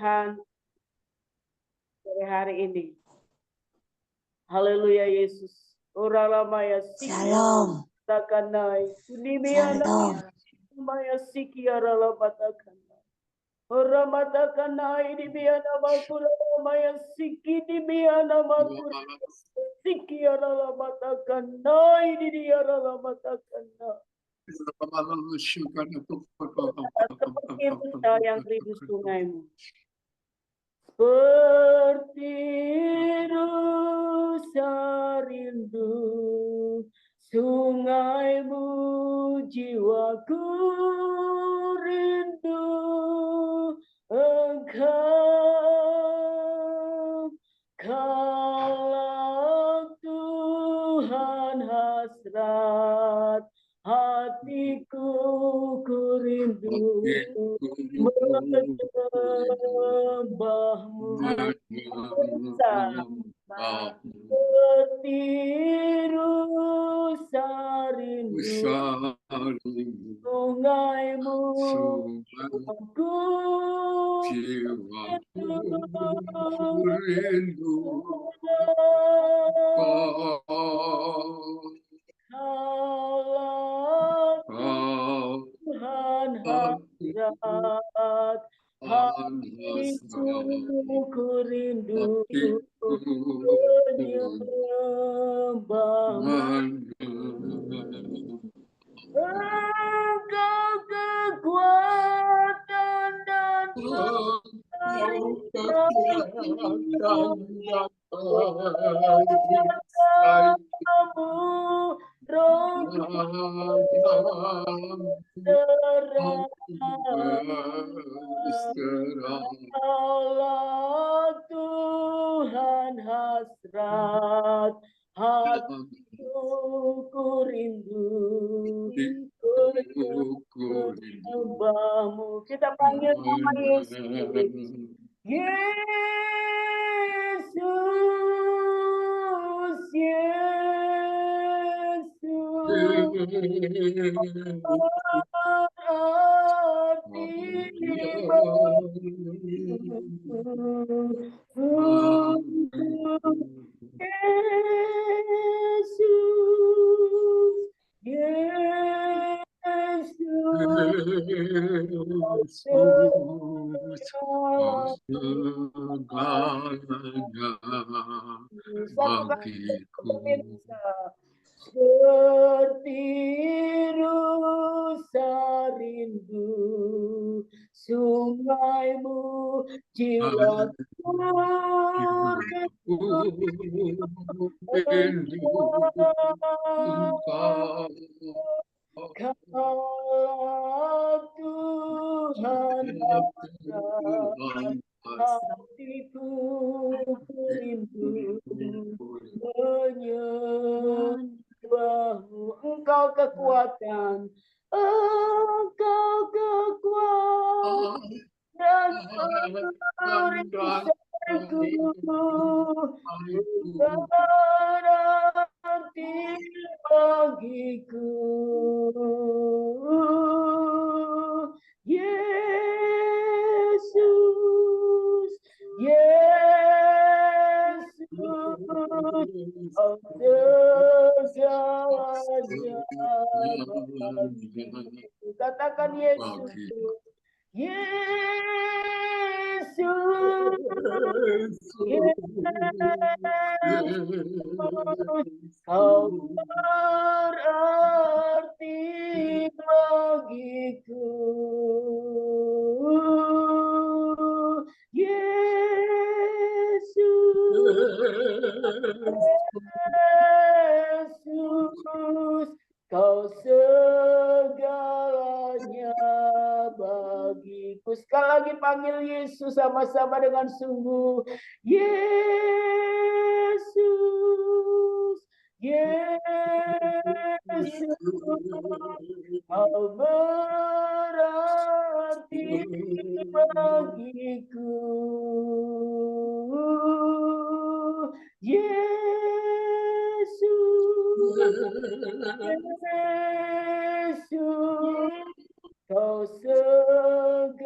Tuhan sore hari ini. Haleluya Yesus. Oralamaya Shalom. takanai. Kunimiana maya sikiara lapatakanai. Oramatakanai di biana makura maya siki di biana makura sikiara lapatakanai di diara lapatakanai. Seperti yang rindu sungaimu. Seperti rusa rindu sungaimu, jiwaku rindu Engkau. Kalau Tuhan hasrat hatiku, ku rindu menyembahmu. Seperti rusa rindu sungaimu, aku rindu kalau Tuhan hasrat hatiku, ku rindu menyembahmu. Engkau kekuatan dan Allah Tuhan hasrat hatiku, ku rindu menyembahmu. Kita panggil nama Yesus. Yesus, seperti rusa rindu sungaimu, jiwaku kalau Tuhan hatiku, ku rindu menyembahmu. Engkau kekuatan, Engkau kekuatan dan perisaiku, berarti bagiku. Yesus, Yesus, oh segalanya bagiku. Katakan Yesus. Yesus, kau berarti bagiku. Yesus, kau segalanya bagiku. Sekali lagi panggil Yesus sama-sama dengan sungguh. Yesus, Yesus, kau berarti bagiku. Yesus, kau segalanya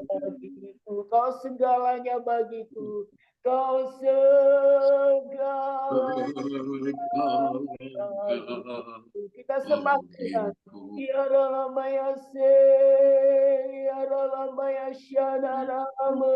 bagiku, kau segalanya bagiku, kau segalanya bagiku. Kita sembah Tuhan. Ya Ramaya se, ya Ramaya Shanarama.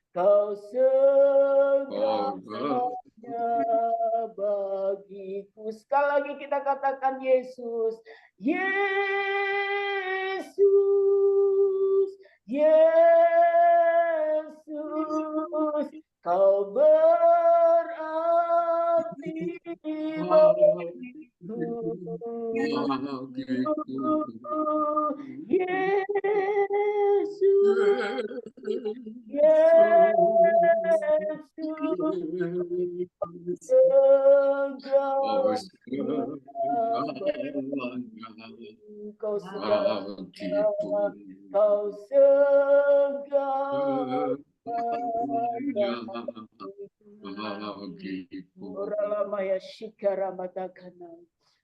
Kau segalanya bagiku. Sekali lagi kita katakan Yesus. Yesus. Yesus. Kau berarti bagiku.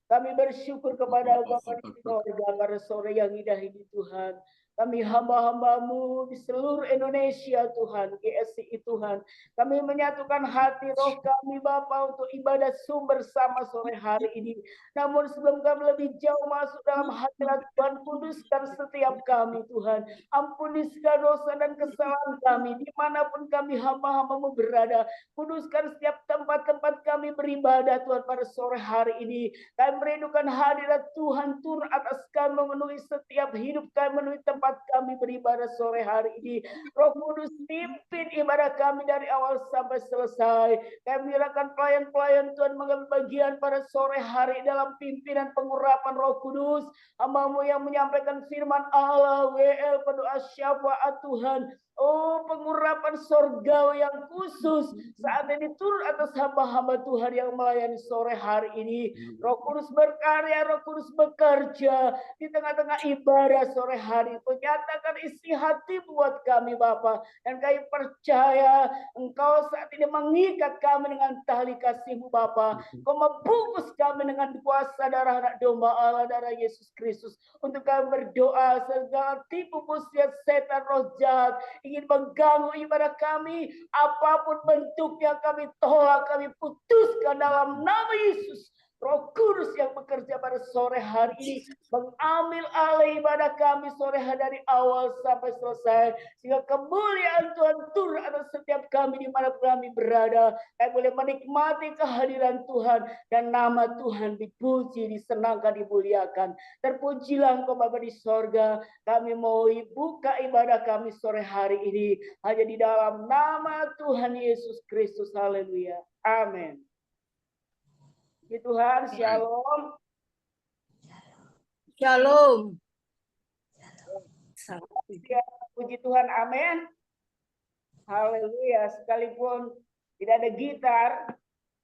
Kami bersyukur kepada Bapa di sorga pada sore yang indah ini Tuhan. Kami hamba-hambamu di seluruh Indonesia Tuhan, GSI Tuhan. Kami menyatukan hati roh kami Bapa untuk ibadah sumber bersama sore hari ini. Namun sebelum kami lebih jauh masuk dalam hadirat Tuhan, kuduskan setiap kami Tuhan. Ampuni segala dosa dan kesalahan kami, dimanapun kami hamba-hambamu berada. Kuduskan setiap tempat-tempat kami beribadah Tuhan pada sore hari ini. Kami merindukan hadirat Tuhan turun atas kami, memenuhi setiap hidup kami, memenuhi tempat kami beribadah sore hari ini. Roh Kudus pimpin ibadah kami dari awal sampai selesai. Kami menyerahkan pelayan-pelayan Tuhan mengambil bagian pada sore hari dalam pimpinan pengurapan Roh Kudus. Hamba-Mu yang menyampaikan firman Allah, WL pendoa syafaat Tuhan. Oh, pengurapan sorgawi yang khusus saat ini turun atas hamba-hamba Tuhan yang melayani sore hari ini. Roh Kudus berkarya, Roh Kudus bekerja di tengah-tengah ibadah sore hari. Menyatakan isi hati buat kami Bapa. Dan kami percaya Engkau saat ini mengikat kami dengan tali kasih-Mu Bapa. Kau membungkus kami dengan kuasa darah anak domba Allah, darah Yesus Kristus. Untuk kami berdoa segala tipu muslihat setan roh jahat ingin mengganggu ibadah kami, apapun bentuknya kami tolak, kami putuskan dalam nama Yesus. Roh Kudus yang bekerja pada sore hari ini mengambil alih ibadah kami sore hari dari awal sampai selesai, sehingga kemuliaan Tuhan turun atas setiap kami di mana kami berada. Kami boleh menikmati kehadiran Tuhan dan nama Tuhan dipuji, disenangkan, dimuliakan. Terpujilah Engkau Bapa di sorga. Kami mau buka ibadah kami sore hari ini hanya di dalam nama Tuhan Yesus Kristus. Haleluya. Amin. Puji Tuhan, shalom. Shalom. Ya, puji Tuhan, amin. Haleluya. Sekalipun tidak ada gitar,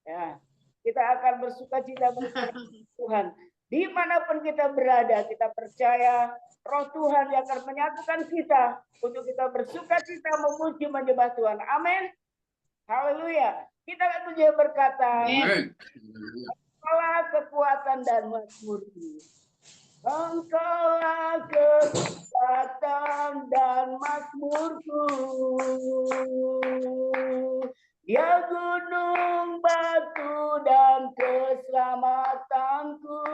ya, kita akan bersuka cita bersama Tuhan. Dimanapun kita berada, kita percaya Roh Tuhan yang akan menyatukan kita untuk kita bersuka cita memuji menyembah Tuhan. Amin. Haleluya. Kita akan berkata, Engkaulah kekuatan dan mazmurku. Engkaulah kekuatan dan mazmurku. Ya gunung batu dan keselamatanku.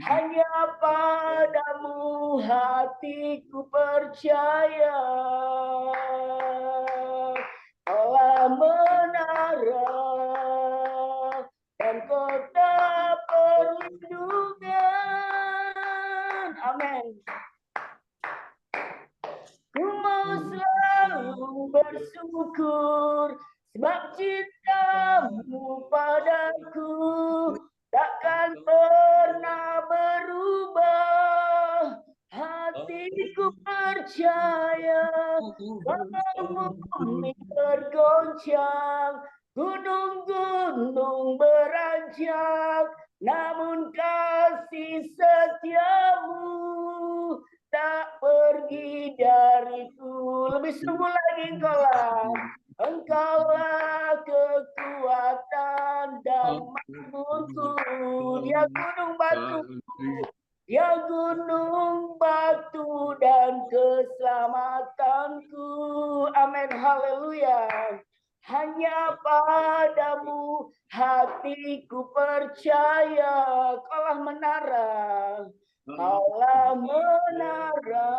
Hanya padamu hatiku percaya. Kaulah menara dan kota perlindungan. Amin. Ku mau selalu bersyukur sebab cintamu padaku takkan pernah berubah. Hatiku percaya bumi bergoncang, gunung-gunung beranjak, namun kasih setiamu tak pergi dariku. Lebih sungguh lagi engkaulah kekuatan dan mazmurku. Ya gunung batu, ya gunung batu dan keselamatanku. Amin, haleluya. Hanya padamu hatiku percaya. Kaulah menara, kaulah menara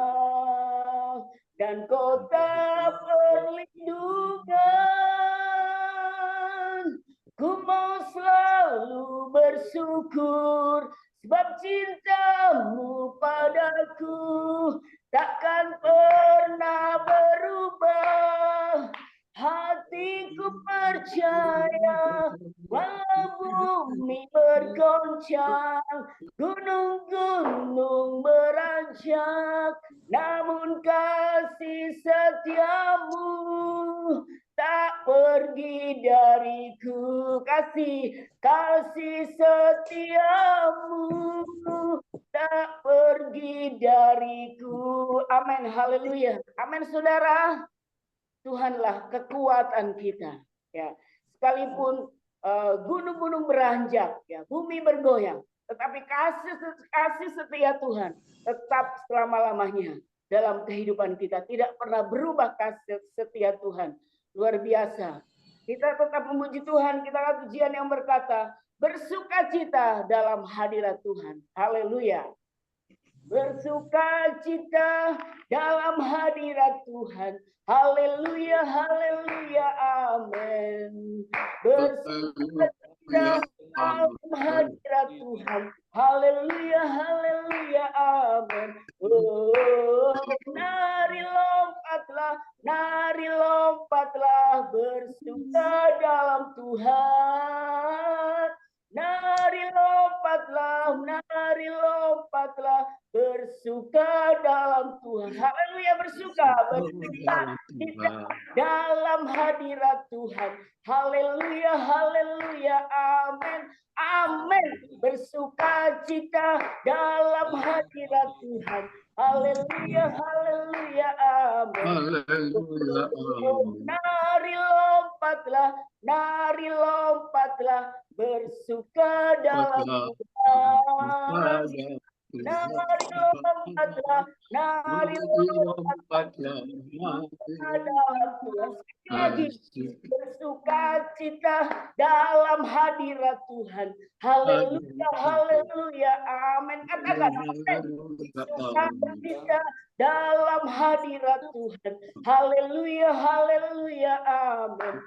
dan kota perlindungan. Ku mau selalu bersyukur sebab cintamu padaku takkan pernah berubah. Hatiku percaya walau bumi bergoncang, gunung-gunung beranjak, namun kasih setiamu tak pergi dariku. Kasih setiamu tak pergi dariku. Amin, haleluya. Amin, saudara. Tuhanlah kekuatan kita, ya. Sekalipun gunung-gunung beranjak, ya, bumi bergoyang, tetapi kasih setia Tuhan tetap selama-lamanya dalam kehidupan kita. Tidak pernah berubah kasih setia Tuhan. Luar biasa. Kita tetap memuji Tuhan. Kita akan pujian yang berkata, bersukacita dalam hadirat Tuhan. Haleluya. Bersukacita dalam hadirat Tuhan. Haleluya, haleluya, amin. Bersukacita dalam hadirat Tuhan. Haleluya, haleluya, amin. Oh, nari lompatlah bersuka dalam Tuhan. Nari lompatlah bersuka dalam Tuhan. Haleluya, bersuka cita dalam hadirat Tuhan. Haleluya, haleluya, amin. Amin. Bersuka cita dalam hadirat Tuhan. Haleluya, haleluya, amin. Nari lompatlah bersuka dalam Tuhan. nari lompatlah, nari lompatlah. Ada Tuhan lagi bersuka cita dalam hadirat Tuhan. Haleluya, haleluya, amin. Katakan amin. Bersuka cita dalam hadirat Tuhan. Haleluya, haleluya, amin.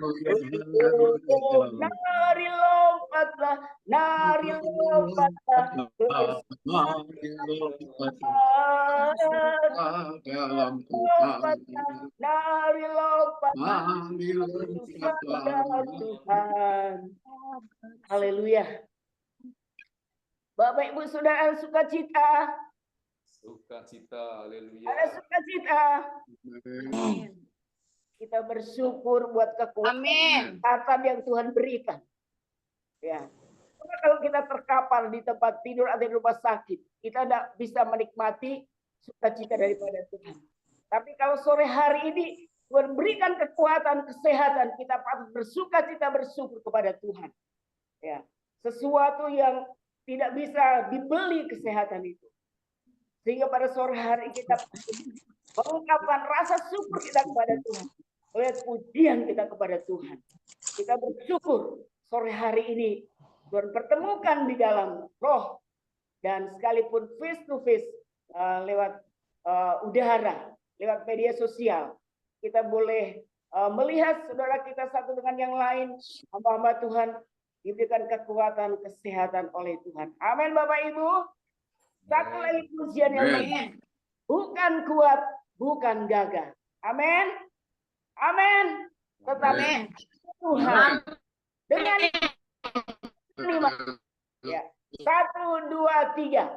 Nari lompatlah, nari lompatlah, dalam Tuhan. nari lompatlah kepada Tuhan. Haleluya. Bapak Ibu Saudara sukacita. Sukacita, haleluya. Ada sukacita. Kita bersyukur buat kekuatan yang Tuhan berikan. Ya. Karena kalau kita terkapar di tempat tidur atau di rumah sakit, kita tidak bisa menikmati sukacita daripada Tuhan. Tapi kalau sore hari ini Tuhan berikan kekuatan, kesehatan, kita patut bersukacita, bersyukur kepada Tuhan. Ya. Sesuatu yang tidak bisa dibeli kesehatan itu. Sehingga pada sore hari kita mengungkapkan rasa syukur kita kepada Tuhan. Oleh pujian kita kepada Tuhan. Kita bersyukur sore hari ini Tuhan pertemukan di dalam roh. Dan sekalipun face to face lewat udara, lewat media sosial. Kita boleh melihat saudara kita satu dengan yang lain. Hamba-hamba Tuhan diberikan kekuatan, kesehatan oleh Tuhan. Amin Bapak Ibu. Satu lagi pujian yang lain. Bukan kuat, bukan gagah. Amin. Amin. Tetapi Tuhan dengan lima. Ya. 1, 2, 3.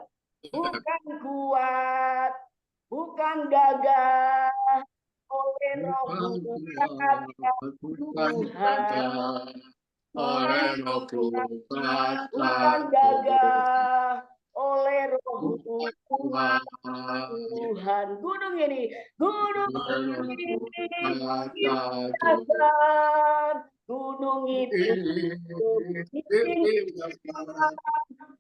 Bukan kuat, bukan gagah. Oleh Roh Tuhan. Oleh Roh Tuhan. Bukan gagah. Oleh Roh Tuhan. Gunung ini gunung itu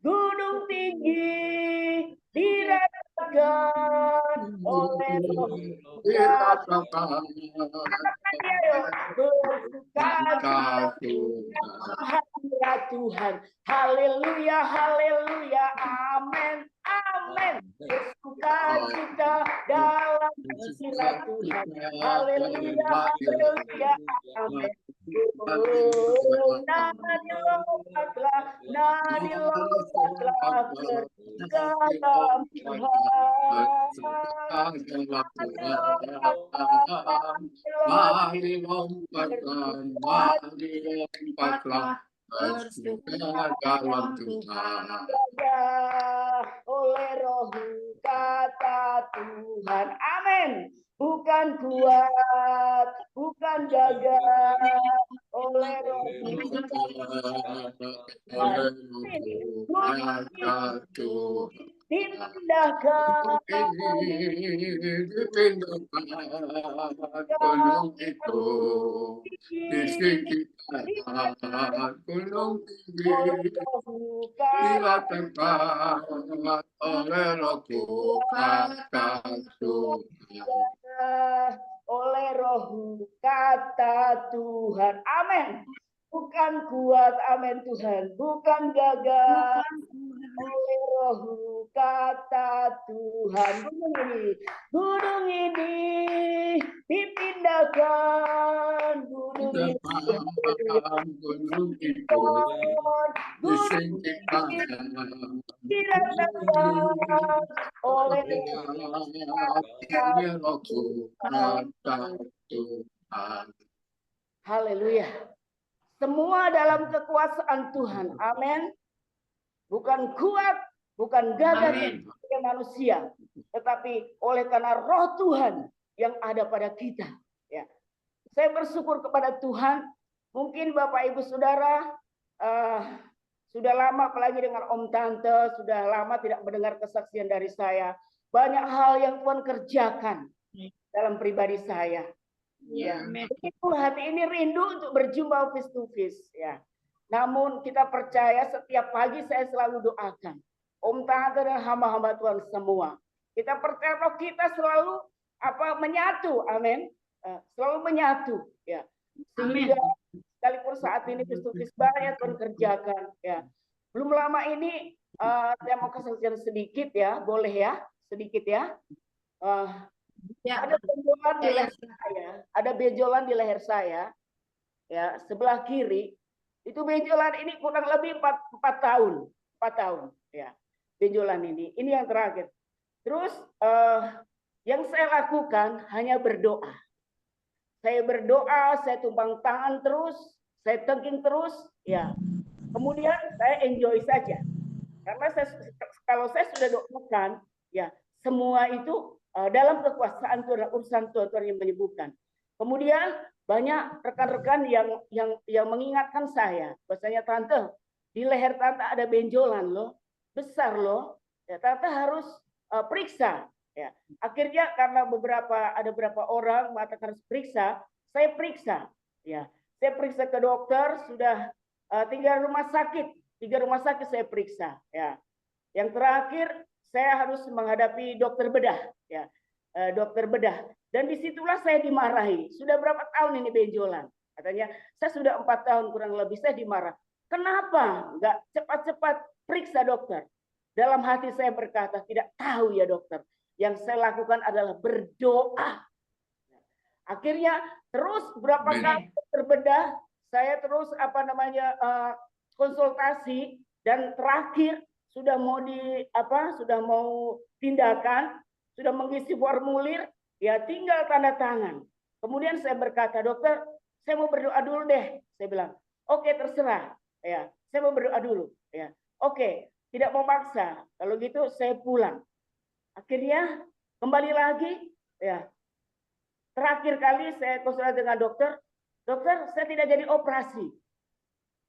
gunung tinggi diratakan oleh Roh Tuhan. Bersuka Tuhan. Haleluya, haleluya, amin, amin. Bersuka cita dalam hadirat Tuhan. Haleluya, haleluya, amin. Nadi lompatlah bersuka dalam Mari lompatlah bersuka dalam Tuhan. Oleh Roh kata Tuhan, amin. Bukan kuat, bukan gagah. Oleh Roh dipindahkan gunung itu ditinggikan gunung tinggi diratakan oleh Roh kata Tuhan. Oleh Roh kata Tuhan, amin. Bukan kuat, amin Tuhan. Bukan gagah. Oleh Roh kata Tuhan. Gunung ini dipindahkan. Gunung itu disingkirkan oleh Roh kata Tuhan. Haleluya. Semua dalam kekuasaan Tuhan. Amin. Bukan kuat, bukan gagah dari manusia, tetapi oleh karena Roh Tuhan yang ada pada kita. Ya. Saya bersyukur kepada Tuhan. Mungkin Bapak Ibu Saudara sudah lama, apalagi dengan Om Tante, sudah lama tidak mendengar kesaksian dari saya. Banyak hal yang Tuhan kerjakan dalam pribadi saya. Ya. Begitu hati ini rindu untuk berjumpa face to face. Ya. Namun kita percaya setiap pagi saya selalu doakan. Om Tante dan hamba-hamba Tuhan semua. Kita percaya bahwa kita selalu menyatu, amin. Selalu menyatu, ya. Sehingga sekalipun saat ini Kristus banyak Tuhan kerjakan, ya. Belum lama ini saya mau kesaksian sedikit ya, boleh ya, sedikit ya. Ada benjolan di leher saya, ada benjolan di leher saya, ya, sebelah kiri. Itu benjolan ini kurang lebih 4 tahun, 4 tahun, ya. Benjolan ini yang terakhir. Terus yang saya lakukan hanya berdoa. Saya berdoa, saya tumpang tangan terus, saya tengking terus, ya. Kemudian saya enjoy saja. Karena kalau saya sudah doakan, ya, semua itu dalam kekuasaan Tuhan, urusan Tuhan yang menyembuhkan. Kemudian banyak rekan-rekan yang mengingatkan saya, bahwasanya Tante, di leher Tante ada benjolan loh, besar loh. Ya, Tante harus periksa. Ya. Akhirnya karena ada beberapa orang mengatakan harus periksa, saya periksa. Ya, saya periksa ke dokter, sudah 3 rumah sakit saya periksa. Ya, yang terakhir saya harus menghadapi dokter bedah. Ya, dokter bedah. Dan disitulah saya dimarahi. Sudah berapa tahun ini benjolan? Katanya saya sudah 4 tahun kurang lebih saya dimarah. Kenapa nggak cepat-cepat periksa dokter? Dalam hati saya berkata, tidak tahu ya dokter. Yang saya lakukan adalah berdoa. Akhirnya terus berapa kali terbedah, saya terus konsultasi, dan terakhir sudah mau tindakan, sudah mengisi formulir, ya tinggal tanda tangan. Kemudian saya berkata, dokter, saya mau berdoa dulu deh. Saya bilang, oke, terserah. Ya, saya mau berdoa dulu. Ya, oke, tidak mau maksa. Kalau gitu saya pulang. Akhirnya kembali lagi, ya. Terakhir kali saya konsultasi dengan dokter, saya tidak jadi operasi.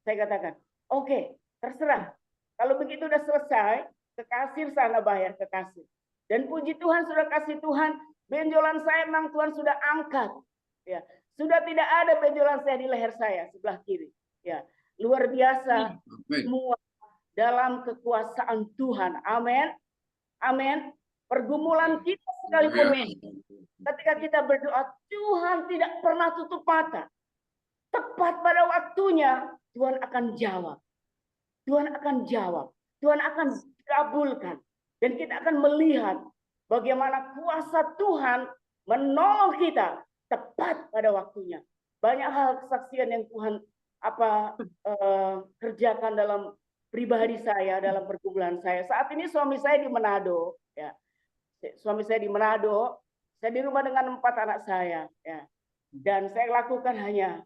Saya katakan, oke, terserah. Kalau begitu udah selesai, ke kasir sana bayar ke kasir. Dan puji Tuhan, sudah kasih Tuhan, benjolan saya memang Tuhan sudah angkat. Ya, sudah tidak ada benjolan saya di leher saya sebelah kiri. Ya, luar biasa. Semua dalam kekuasaan Tuhan. Amin. Amin. Pergumulan kita sekalipun, ketika kita berdoa, Tuhan tidak pernah tutup mata. Tepat pada waktunya, Tuhan akan jawab. Tuhan akan jawab. Tuhan akan kabulkan. Dan kita akan melihat bagaimana kuasa Tuhan menolong kita tepat pada waktunya. Banyak hal kesaksian yang Tuhan kerjakan dalam pribadi saya, dalam pergumulan saya. Saat ini suami saya di Manado, ya. Suami saya di Manado, saya di rumah dengan 4 anak saya, ya. Dan saya lakukan hanya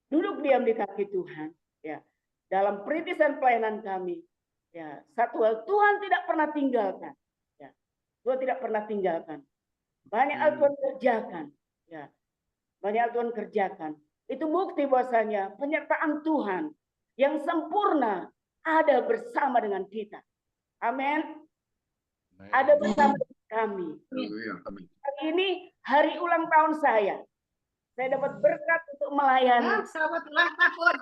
duduk diam di kaki Tuhan, ya. Dalam perintisan pelayanan kami, ya, satu hal, Tuhan tidak pernah tinggalkan, ya. Tuhan tidak pernah tinggalkan. Banyak hal Tuhan kerjakan, ya. Banyak hal Tuhan kerjakan. Itu bukti bahwasanya penyertaan Tuhan yang sempurna ada bersama dengan kita. Amin. Ada bersama kami. Hari ini hari ulang tahun saya. Saya dapat berkat untuk melayani. Selamat ulang tahun.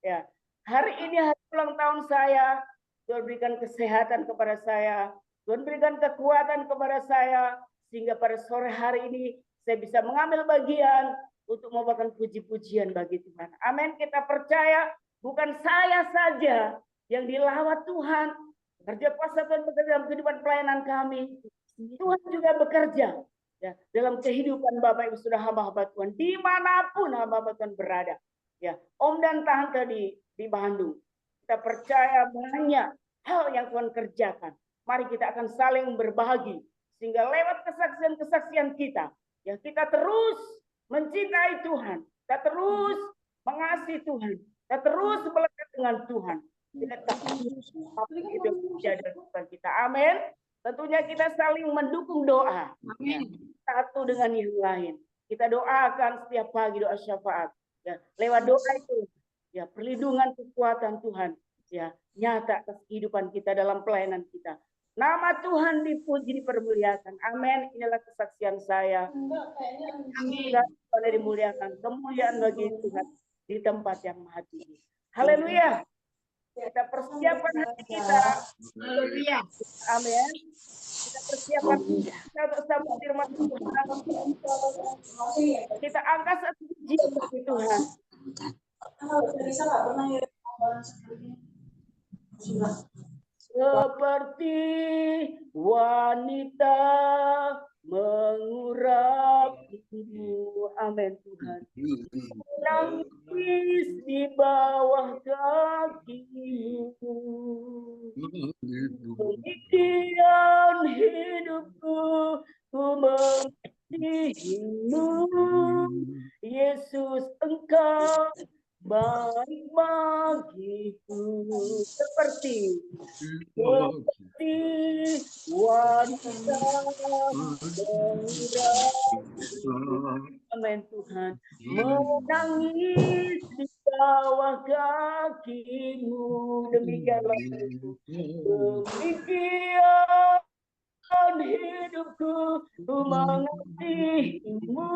Ya. Hari ini hari ulang tahun saya. Tuhan berikan kesehatan kepada saya. Tuhan berikan kekuatan kepada saya. Sehingga pada sore hari ini saya bisa mengambil bagian untuk membawakan puji-pujian bagi Tuhan. Amin. Kita percaya bukan saya saja yang dilawat Tuhan. Kerja kuasa Tuhan bekerja dalam kehidupan pelayanan kami. Tuhan juga bekerja, ya, dalam kehidupan Bapak Ibu sudah hamba-hamba Tuhan dimanapun hamba-hamba Tuhan berada. Ya, Om dan Tante di Bandung. Kita percaya banyak hal yang Tuhan kerjakan. Mari kita akan saling berbagi sehingga lewat kesaksian-kesaksian kita, ya, kita terus mencintai Tuhan, kita terus mengasihi Tuhan, kita terus melekat dengan Tuhan. Kita, amin. Tentunya kita saling mendukung doa, ya, satu dengan yang lain. Kita doakan setiap pagi doa syafaat, ya. Lewat doa itu, ya, perlindungan kekuatan Tuhan, ya, nyata atas kehidupan kita dalam pelayanan kita. Nama Tuhan dipuji, dipermuliakan. Amin. Inilah kesaksian saya. Amin. Pada dimuliakan, kemuliaan bagi Tuhan di tempat yang maha tinggi. Haleluya. Kita persiapkan hati kita. Haleluya. Amin. Kita persiapkan hati kita untuk sambut firman Tuhan. Kita angkat satu pujian bagi Tuhan. Seperti wanita mengurapimu. Amin Tuhan. Nangis di bawah kakimu. Demikian hidupku, ku mengasihimu. Yesus, Engkau baik bagiku. Seperti wanita amin Tuhan, menangis di bawah kakimu. Demikianlah demikian hidupku, ku mengasihimu.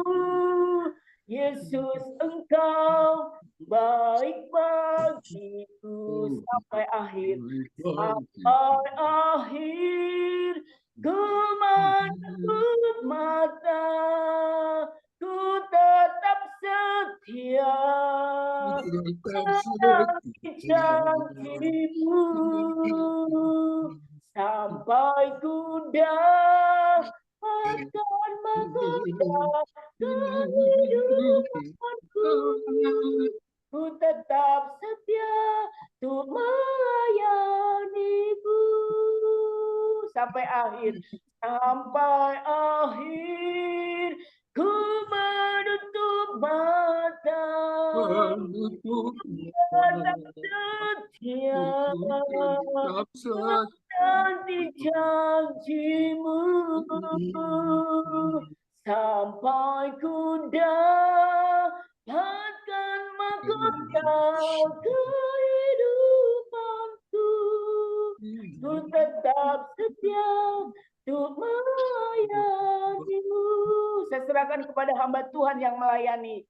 Yesus, Engkau baik bagiku. Sampai akhir, sampai akhir, ku menutup mata, ku tetap setia menanti janjimu sampai ku dapatkan mahkota kehidupanku. Ku tetap setia untuk melayanimu sampai akhir, sampai akhir. Ku menutup mata, tetap setia menanti janjimu sampai ku dapatkan mahkota kehidupanku. Ku tetap setia untuk melayanimu. Saya serahkan kepada hamba Tuhan yang melayani.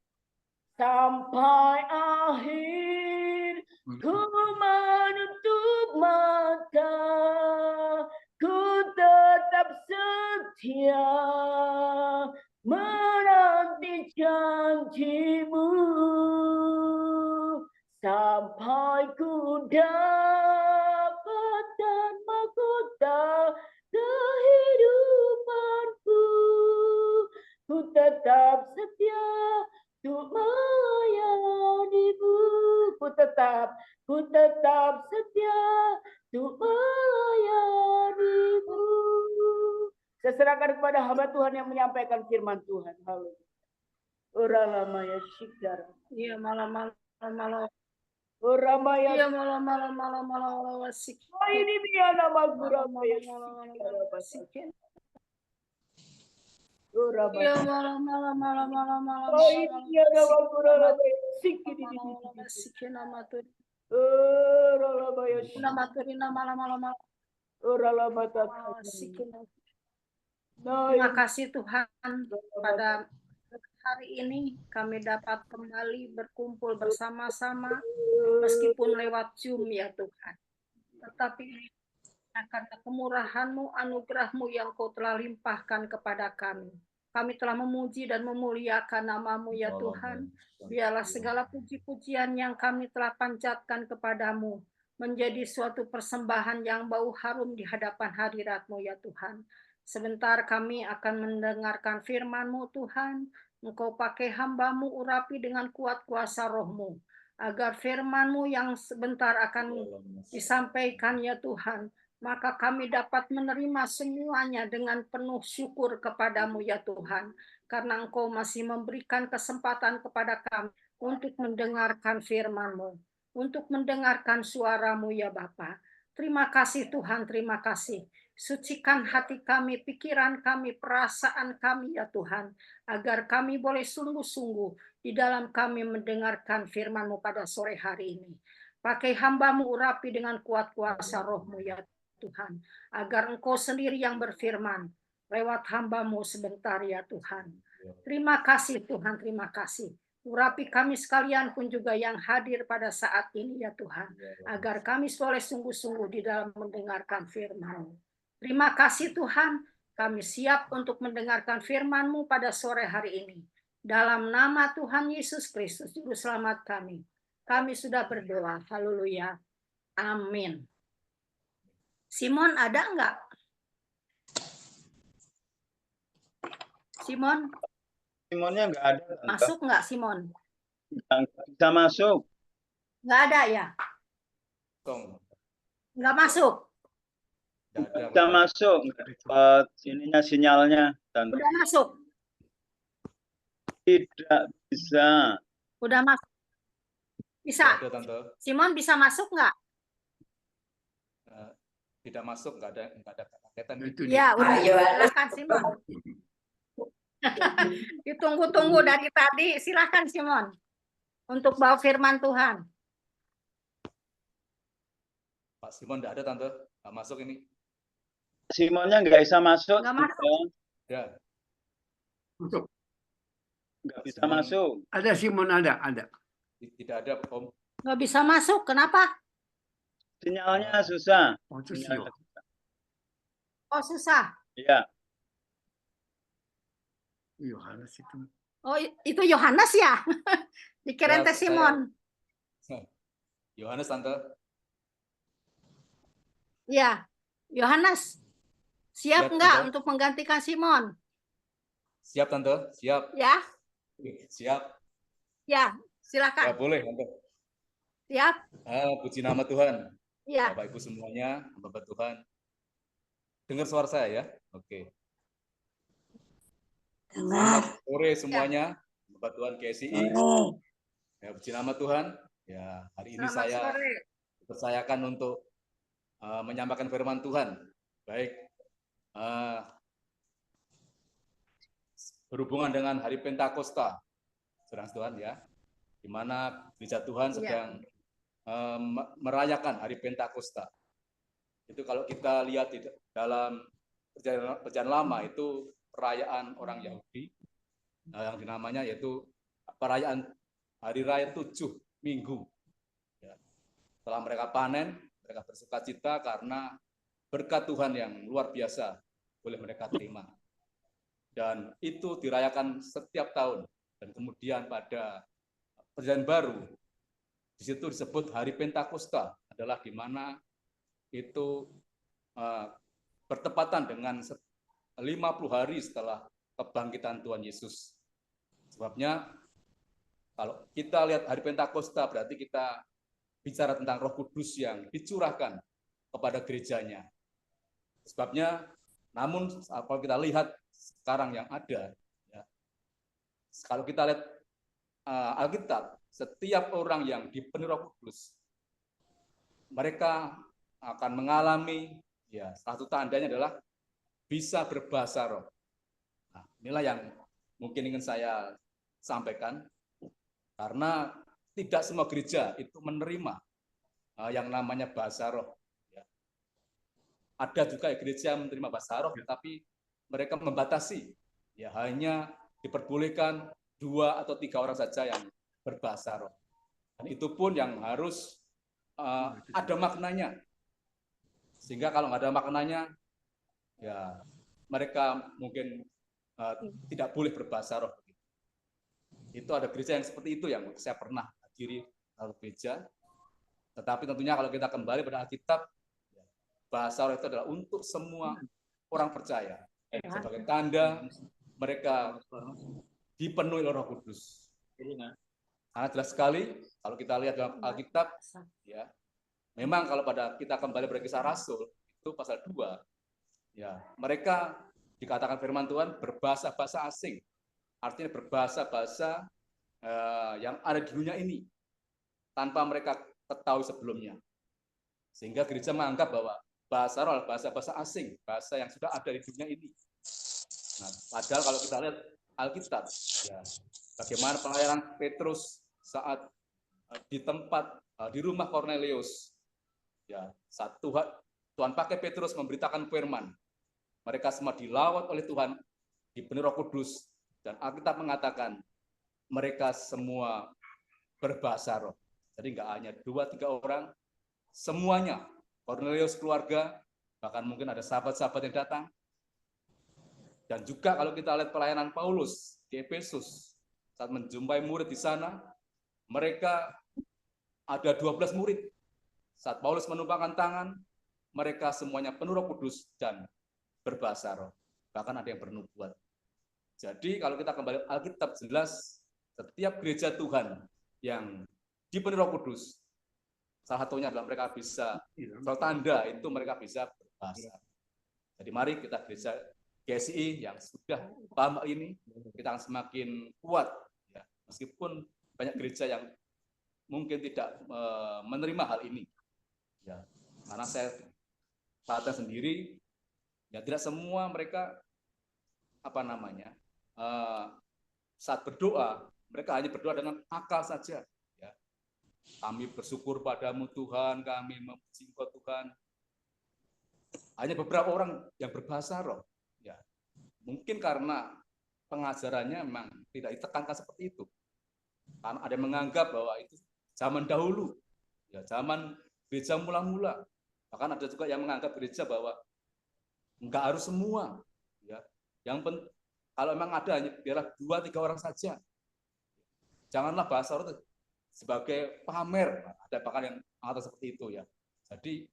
Sampai akhir ku menutup mata, ku tetap setia menanti janjimu sampai ku dapatkan mahkota kehidupanku. Ku tetap setia untuk melayanimu. Ku tetap setia untuk melayanimu. Saya serahkan kepada hamba Tuhan yang menyampaikan firman Tuhan. Haleluya. Oralamaya shikara. Iya malam. Oramaya. Iya malam. Oh ini dia nama Guramaya. Iya malam. Oh ini dia nama Guramaya. Sikiri. Nama Tuhan. Oralamaya. Nama Tuhan malam. Oralamata. Terima kasih Tuhan, pada hari ini kami dapat kembali berkumpul bersama-sama meskipun lewat Zoom ya Tuhan. Tetapi karena kemurahan-Mu, anugerah-Mu yang Kau telah limpahkan kepada kami. Kami telah memuji dan memuliakan nama-Mu ya Tuhan. Biarlah segala puji-pujian yang kami telah panjatkan kepadamu menjadi suatu persembahan yang bau harum di hadapan hadirat-Mu ya Tuhan. Sebentar kami akan mendengarkan firman-Mu Tuhan. Engkau pakai hamba-Mu urapi dengan kuat kuasa Roh-Mu, agar firman-Mu yang sebentar akan disampaikan ya Tuhan, maka kami dapat menerima semuanya dengan penuh syukur kepadamu ya Tuhan, karena Engkau masih memberikan kesempatan kepada kami untuk mendengarkan firman-Mu, untuk mendengarkan suara-Mu ya Bapa. Terima kasih Tuhan, terima kasih. Sucikan hati kami, pikiran kami, perasaan kami ya Tuhan, agar kami boleh sungguh-sungguh di dalam kami mendengarkan firman-Mu pada sore hari ini. Pakai hamba-Mu urapi dengan kuat kuasa Roh-Mu ya Tuhan, agar Engkau sendiri yang berfirman lewat hamba-Mu sebentar ya Tuhan. Terima kasih Tuhan, terima kasih. Urapi kami sekalian pun juga yang hadir pada saat ini ya Tuhan. Agar kami boleh sungguh-sungguh di dalam mendengarkan firman-Mu. Terima kasih Tuhan, kami siap untuk mendengarkan firman-Mu pada sore hari ini. Dalam nama Tuhan Yesus Kristus, Juru Selamat kami sudah berdoa. Haleluya. Amin. Simon ada enggak? Simon? Simonnya nggak ada. Tante. Masuk enggak Simon? Nggak bisa masuk. Enggak ada ya? Kong. Enggak masuk? Nggak ada, Bisa Bapak. masuk. Ininya sinyalnya. Tante. Udah masuk? Tidak bisa. Udah masuk? Bisa? Nggak ada, Tante. Simon bisa masuk enggak? Tidak masuk, nggak ada kaitan. Itu Ya, dia. udah. Silakan Simon. Ditunggu-tunggu dari tadi. Silakan Simon. Untuk bawa firman Tuhan. Pak Simon nggak ada, Tante. Nggak masuk ini. Simonnya nggak bisa masuk. Nggak masuk. Tante. Ya, Masuk. Nggak bisa Simon. masuk. Ada Simon, ada. tidak ada, Om. Nggak bisa masuk. Kenapa? Sinyalnya susah. Oh, itu Sinyalnya Sio. susah. Oh, susah. Iya. Yohanes itu. Oh, itu Yohanes ya? Dikirain Ya, teh Simon. Yohanes, Tante. Ya, Yohanes. Siap Siap, nggak Tante. untuk menggantikan Simon? Siap, Tante. Siap. Ya, Siap. ya, Ya, silakan. boleh, Tante. Siap? Puji nama Tuhan. Ya. Bapak Ibu semuanya, Bapak Tuhan. Dengar suara saya ya? Oke. Selamat sore semuanya, Bapak Tuhan KSI. Ya, puji nama Tuhan. Ya, hari ini Selamat saya sore. dipercayakan untuk menyampaikan firman Tuhan. Baik, berhubungan dengan Hari Pentakosta, saudara Tuhan ya, di mana gereja Tuhan sedang merayakan Hari Pentakosta. Itu kalau kita lihat di dalam perjanjian lama itu perayaan orang Yahudi yang dinamanya yaitu perayaan Hari Raya 7 Minggu. Ya. Setelah mereka panen, mereka bersukacita karena berkat Tuhan yang luar biasa boleh mereka terima. Dan itu dirayakan setiap tahun. Dan kemudian pada perjanjian baru, di situ disebut Hari Pentakosta adalah di mana itu bertepatan dengan 50 hari setelah kebangkitan Tuhan Yesus. Sebabnya kalau kita lihat Hari Pentakosta berarti kita bicara tentang Roh Kudus yang dicurahkan kepada gerejanya. Sebabnya, namun kalau kita lihat sekarang yang ada, ya, kalau kita lihat Alkitab, setiap orang yang dipenuhi Roh Kudus, mereka akan mengalami, ya, satu tandanya adalah bisa berbahasa roh. Nah, inilah yang mungkin ingin saya sampaikan, karena tidak semua gereja itu menerima yang namanya bahasa roh. Ya. Ada juga gereja yang menerima bahasa roh, tapi mereka membatasi, ya hanya diperbolehkan 2 atau 3 orang saja yang berbahasa roh. Dan itu pun yang harus ada maknanya. Sehingga kalau nggak ada maknanya, ya mereka mungkin tidak boleh berbahasa roh. Itu ada gereja yang seperti itu yang saya pernah hadiri dalam gereja. Tetapi tentunya kalau kita kembali pada Alkitab, bahasa roh itu adalah untuk semua orang percaya. Sebagai tanda mereka dipenuhi oleh Roh Kudus. Karena jelas sekali kalau kita lihat dalam Alkitab, ya, memang kalau pada kita kembali pada Kisah Rasul itu pasal 2, ya mereka dikatakan firman Tuhan berbahasa-bahasa asing, artinya berbahasa-bahasa yang ada di dunia ini tanpa mereka ketahui sebelumnya, sehingga gereja menganggap bahwa bahasa roh adalah bahasa-bahasa asing, bahasa yang sudah ada di dunia ini. Nah, padahal kalau kita lihat Alkitab, ya, bagaimana pelayanan Petrus saat di tempat di rumah Kornelius, ya, saat Tuhan pakai Petrus memberitakan firman, mereka semua dilawat oleh Tuhan, dipenuhi Roh Kudus, dan Alkitab mengatakan mereka semua berbahasa roh. Jadi nggak hanya 2-3 orang, semuanya, Cornelius keluarga, bahkan mungkin ada sahabat-sahabat yang datang. Dan juga kalau kita lihat pelayanan Paulus di Efesus, saat menjumpai murid di sana, mereka ada 12 murid. Saat Paulus menumpangkan tangan, mereka semuanya penuh Roh Kudus dan berbahasa roh. Bahkan ada yang bernubuat. Jadi kalau kita kembali Alkitab, jelas setiap gereja Tuhan yang dipenuhi Roh Kudus, salah satunya adalah mereka bisa, kalau tanda itu mereka bisa berbahasa. Jadi mari kita gereja GSI yang sudah paham ini, kita akan semakin kuat. Ya. Meskipun banyak gereja yang mungkin tidak menerima hal ini. Ya. Karena saya perhatian sendiri, ya tidak semua mereka saat berdoa, mereka hanya berdoa dengan akal saja. Ya. Kami bersyukur padamu Tuhan, kami memuji Engkau Tuhan. Hanya beberapa orang yang berbahasa roh. Ya. Mungkin karena pengajarannya memang tidak ditekankan seperti itu. Karena ada yang menganggap bahwa itu zaman dahulu, ya zaman gereja mula-mula. Bahkan ada juga yang menganggap gereja bahwa enggak harus semua. Ya. Kalau memang ada, hanya biarlah 2-3 orang saja. Janganlah bahasa roh sebagai pamer. Ada bahkan yang mengatakan seperti itu. Ya. Jadi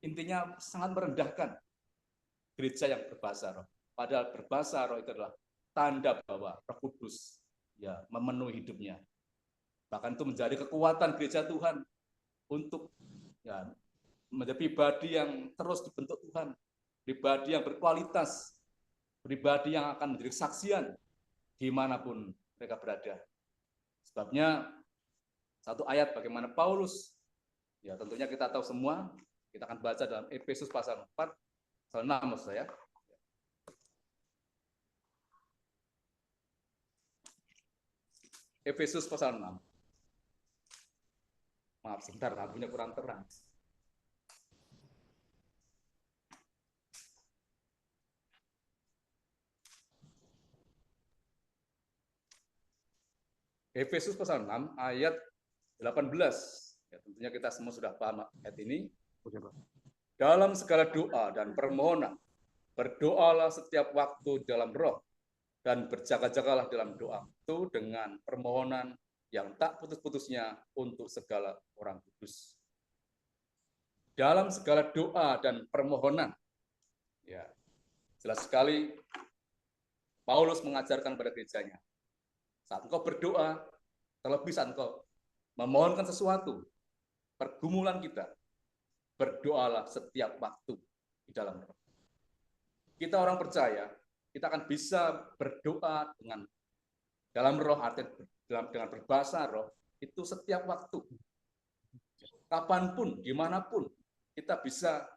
intinya sangat merendahkan gereja yang berbahasa roh. Padahal berbahasa roh itu adalah tanda bahwa Roh Kudus ya memenuhi hidupnya. Bahkan itu menjadi kekuatan gereja Tuhan untuk ya menjadi pribadi yang terus dibentuk Tuhan, pribadi yang berkualitas, pribadi yang akan menjadi saksian dimanapun mereka berada. Sebabnya satu ayat bagaimana Paulus, ya tentunya kita tahu semua, kita akan baca dalam Efesus pasal 4, pasal 6 maksud saya. Efesus pasal 6. Maaf, sebentar, lampunya kurang terang. Efesus pasal 6 ayat 18. Ya, tentunya kita semua sudah paham ayat ini. Dalam segala doa dan permohonan, berdoalah setiap waktu dalam roh, dan berjaga-jagalah dalam doa itu dengan permohonan yang tak putus-putusnya untuk segala orang kudus. Dalam segala doa dan permohonan, ya jelas sekali Paulus mengajarkan pada gerejanya, saat engkau berdoa, terlebih saat engkau memohonkan sesuatu, pergumulan kita, berdoalah setiap waktu di dalam roh. Kita orang percaya, kita akan bisa berdoa dengan dalam roh, artinya dengan berbahasa roh, itu setiap waktu. Kapanpun, dimanapun, kita bisa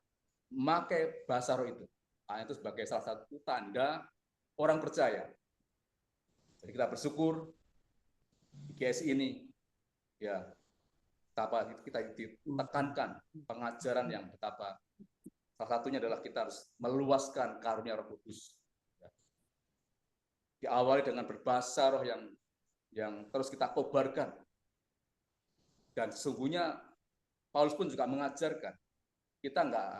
memakai bahasa roh itu. Nah, itu sebagai salah satu tanda orang percaya. Jadi kita bersyukur di GSI ini, ya, betapa kita ditekankan pengajaran yang betapa salah satunya adalah kita harus meluaskan karunia Roh Kudus. Diawali dengan berbahasa roh yang terus kita kobarkan. Dan sesungguhnya Paulus pun juga mengajarkan kita nggak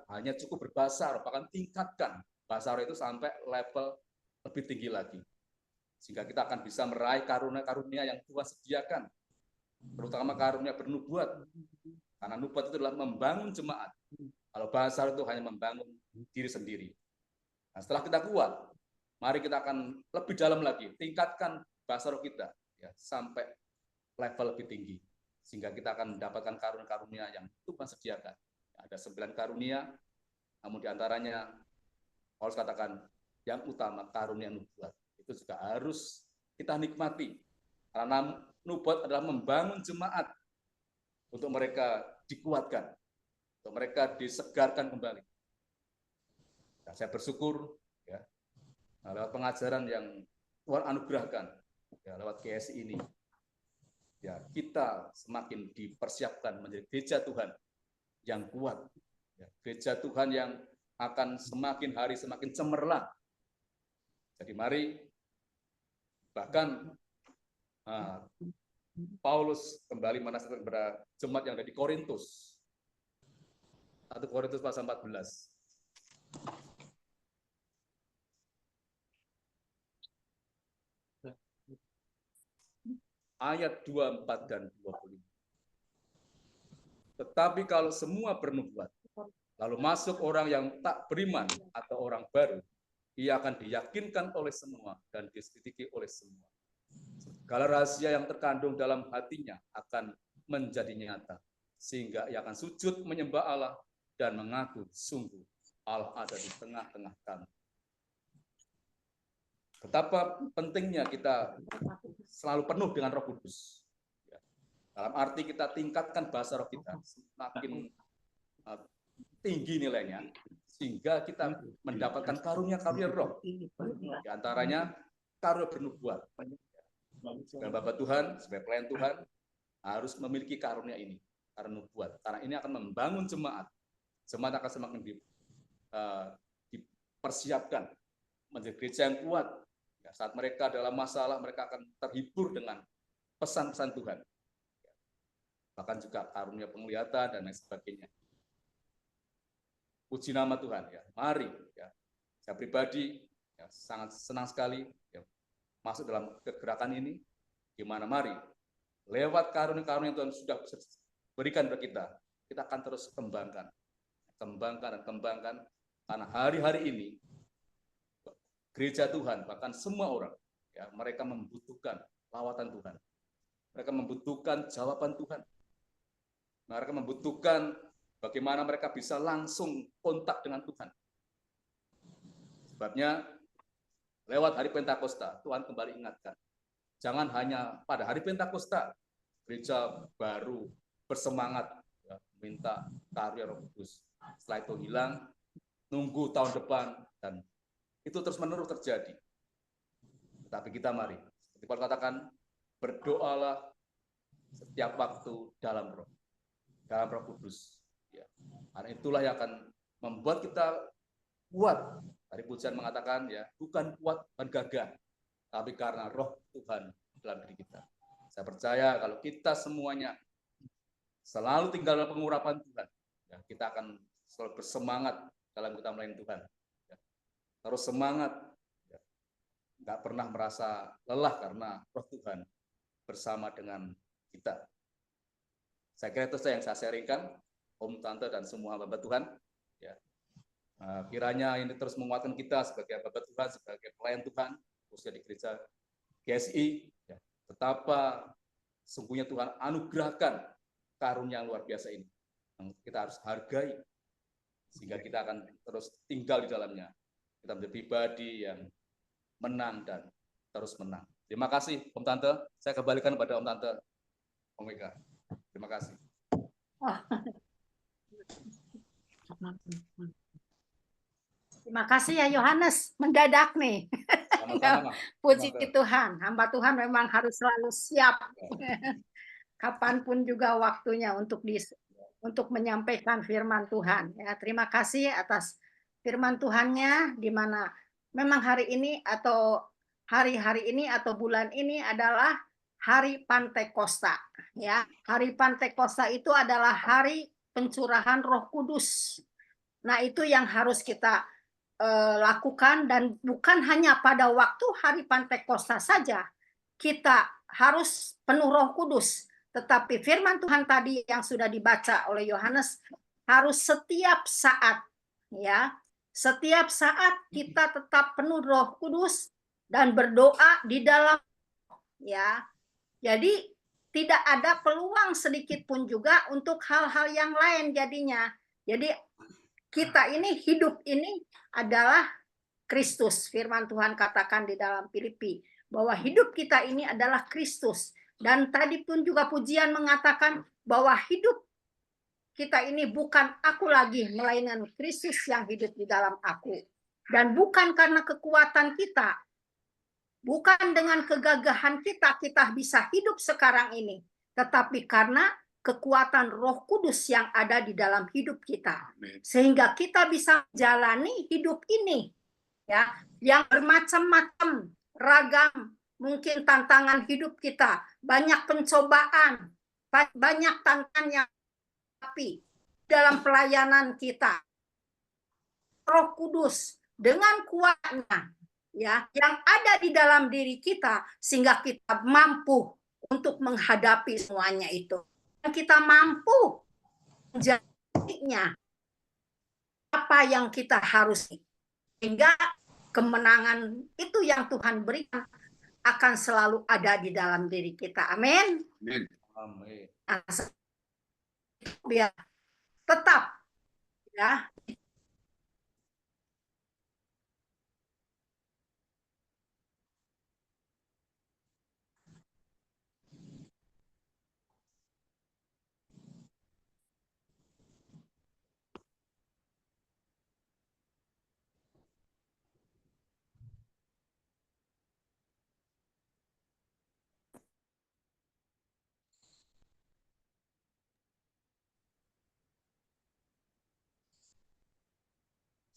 hanya cukup berbahasa roh, bahkan tingkatkan bahasa roh itu sampai level lebih tinggi lagi. Sehingga kita akan bisa meraih karunia-karunia yang Tuhan sediakan. Terutama karunia bernubuat. Karena nubuat itu adalah membangun jemaat. Kalau bahasa roh itu hanya membangun diri sendiri. Nah, setelah kita kuat, mari kita akan lebih dalam lagi, tingkatkan bahasa roh kita ya, sampai level lebih tinggi. Sehingga kita akan mendapatkan karunia-karunia yang Tuhan sediakan. Ada 9 karunia, namun diantaranya Paulus katakan yang utama karunia nubuat. Itu juga harus kita nikmati. Karena nubuat adalah membangun jemaat untuk mereka dikuatkan, untuk mereka disegarkan kembali. Dan saya bersyukur ya, lewat pengajaran yang Tuhan anugerahkan ya, lewat GSI ini, ya kita semakin dipersiapkan menjadi gereja Tuhan yang kuat, ya, gereja Tuhan yang akan semakin hari semakin cemerlang. Jadi mari, bahkan Nah, Paulus kembali menasihatkan kepada jemaat yang ada di Korintus. 1 Korintus pasal 14. Ayat 24 dan 25. Tetapi kalau semua bernubuat, lalu masuk orang yang tak beriman atau orang baru, ia akan diyakinkan oleh semua dan diselidiki oleh semua. Segala rahasia yang terkandung dalam hatinya akan menjadi nyata, sehingga ia akan sujud menyembah Allah dan mengaku sungguh Allah ada di tengah-tengah kami. Betapa pentingnya kita selalu penuh dengan Roh Kudus. Dalam arti kita tingkatkan bahasa roh kita semakin tinggi nilainya, sehingga kita mendapatkan karunia-karunia roh. Di antaranya karunia bernubuat. Sebagai Bapa Tuhan, sebagai pelayan Tuhan, harus memiliki karunia ini, karunia nubuat. Karena ini akan membangun jemaat. Jemaat akan semakin dipersiapkan menjadi gereja yang kuat. Ya, saat mereka dalam masalah, mereka akan terhibur dengan pesan-pesan Tuhan. Bahkan juga karunia penglihatan dan lain sebagainya. Puji nama Tuhan. Ya, mari. Ya, saya pribadi ya, sangat senang sekali ya, masuk dalam kegerakan ini. Gimana mari lewat karunia-karunia yang Tuhan sudah berikan kepada kita, kita akan terus kembangkan dan kembangkan. Karena hari-hari ini gereja Tuhan, bahkan semua orang, ya, mereka membutuhkan lawatan Tuhan. Mereka membutuhkan jawaban Tuhan. Mereka membutuhkan bagaimana mereka bisa langsung kontak dengan Tuhan. Sebabnya, lewat hari Pentakosta, Tuhan kembali ingatkan. Jangan hanya pada hari Pentakosta, gereja baru bersemangat ya, minta karunia Roh Kudus. Setelah itu hilang, nunggu tahun depan, dan itu terus-menerus terjadi. Tetapi kita mari, seperti Paulus katakan, berdoalah setiap waktu dalam Roh Kudus. Ya. Karena itulah yang akan membuat kita kuat. Tadi pujian mengatakan, ya, bukan kuat dan gagah, tapi karena Roh Tuhan dalam diri kita. Saya percaya kalau kita semuanya selalu tinggal dalam pengurapan Tuhan, ya, kita akan selalu bersemangat dalam kita melayani Tuhan. Ya. Terus semangat, ya. Nggak pernah merasa lelah karena Roh Tuhan bersama dengan kita. Saya kira itu yang saya sharingkan, Om, Tante, dan semua Bapak Tuhan. Ya. Kiranya ini terus menguatkan kita sebagai Bapak Tuhan, sebagai pelayan Tuhan, khususnya di gereja GSI. Ya. Betapa sungguhnya Tuhan anugerahkan karunia yang luar biasa ini. Yang kita harus hargai, sehingga kita akan terus tinggal di dalamnya. Kita menjadi pribadi yang menang dan terus menang. Terima kasih, Om Tante. Saya kembalikan kepada Om Tante Omega. Terima kasih. Terima kasih ya Yohanes, mendadak nih. Sama-sama. Puji Tuhan, hamba Tuhan memang harus selalu siap. Kapanpun juga waktunya untuk menyampaikan firman Tuhan. Ya, terima kasih atas firman Tuhannya, di mana memang hari ini atau hari-hari ini atau bulan ini adalah hari Pentakosta. Ya, hari Pentakosta itu adalah hari pencurahan Roh Kudus. Nah, itu yang harus kita lakukan, dan bukan hanya pada waktu hari Pentakosta saja kita harus penuh Roh Kudus, tetapi firman Tuhan tadi yang sudah dibaca oleh Yohanes harus setiap saat, ya, setiap saat kita tetap penuh Roh Kudus dan berdoa di dalam, ya. Jadi tidak ada peluang sedikit pun juga untuk hal-hal yang lain jadinya. Jadi kita ini, hidup ini adalah Kristus. Firman Tuhan katakan di dalam Filipi bahwa hidup kita ini adalah Kristus. Dan tadi pun juga pujian mengatakan bahwa hidup kita ini bukan aku lagi, melainkan Kristus yang hidup di dalam aku. Dan bukan karena kekuatan kita, bukan dengan kegagahan kita bisa hidup sekarang ini, tetapi karena kekuatan Roh Kudus yang ada di dalam hidup kita, sehingga kita bisa menjalani hidup ini, ya, yang bermacam-macam, ragam, mungkin tantangan hidup kita, banyak pencobaan, banyak tantangan yang tapi dalam pelayanan kita, Roh Kudus dengan kuatnya ya yang ada di dalam diri kita sehingga kita mampu untuk menghadapi semuanya itu. Dan kita mampu menjadinya apa yang kita harus, sehingga kemenangan itu yang Tuhan berikan akan selalu ada di dalam diri kita. Amin. Amin. Biar tetap ya.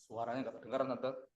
Suaranya nggak kedengaran, Tante.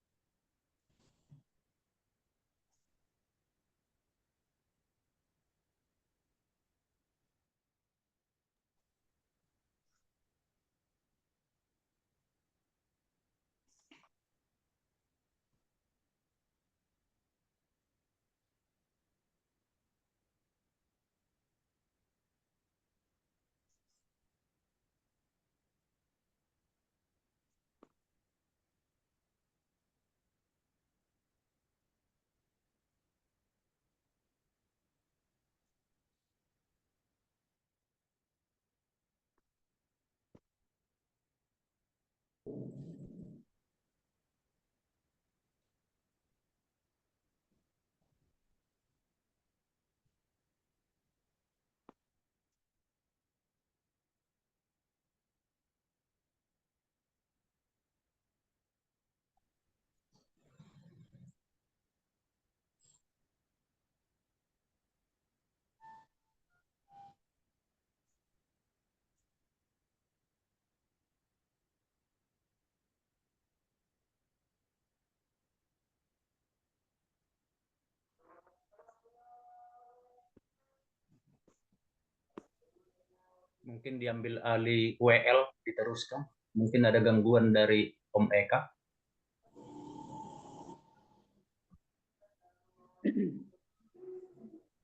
Mungkin diambil alih WL, diteruskan. Mungkin ada gangguan dari Om Eka.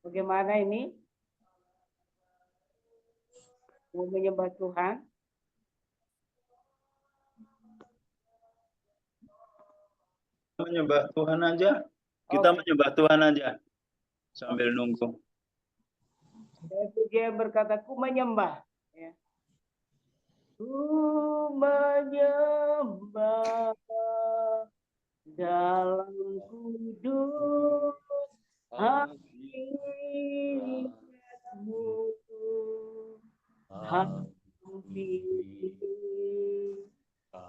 Bagaimana ini? Mau menyembah Tuhan? Menyembah Tuhan aja. Kita menyembah Tuhan aja. Sambil nunggu. Dia berkata, ku menyembah. Ya. Ku menyembah dalam kudus hadiratmu,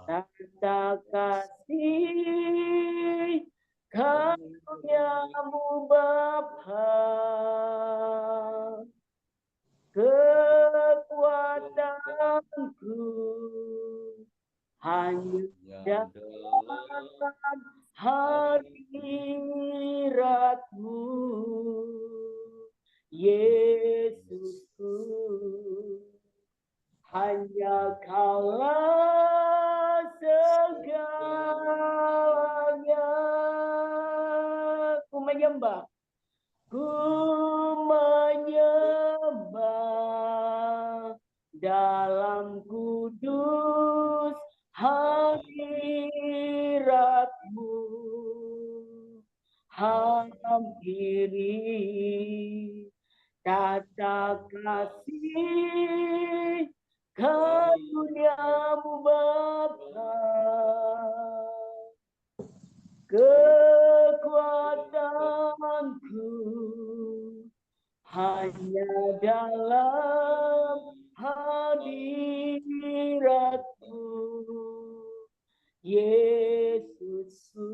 tanda kasih karuniamu Bapa, kekuatanku hanya dalam hadiratmu, Yesusku. Hanya Kaulah segalanya. Ku menyembah, ku menyembah dalam kudus hadiratmu, hampiri tata kasih karuniamu Bapa, kekuatanku hanya dalam hadiratmu, Yesusku.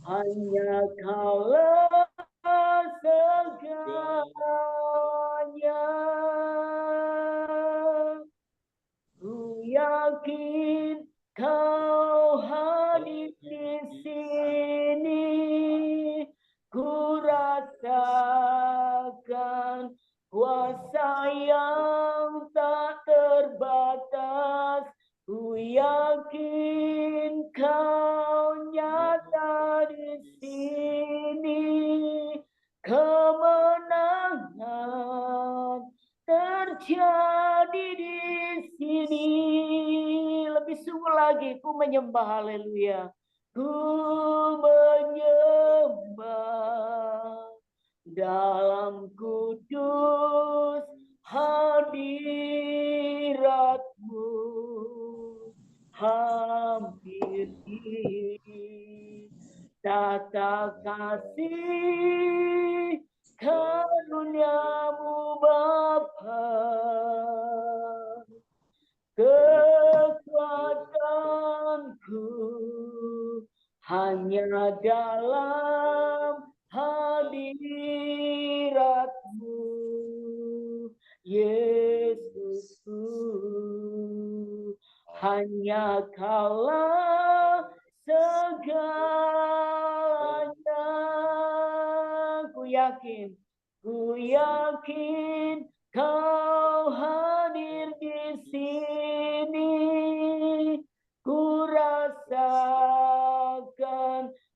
Hanya Kaulah segalanya. Ku yakin Kau hadir di sini. Ku terjadi di sini. Lebih sungguh lagi, ku menyembah, haleluya. Ku menyembah dalam kudus hadirat-Mu, hampir di tata kasih karunia-Mu Bapa. Kekuatanku hanya dalam hadirat-Mu, Yesusku. Hanya Kaulah segalanya. Ku yakin Kau hadir di sini. Ku rasakan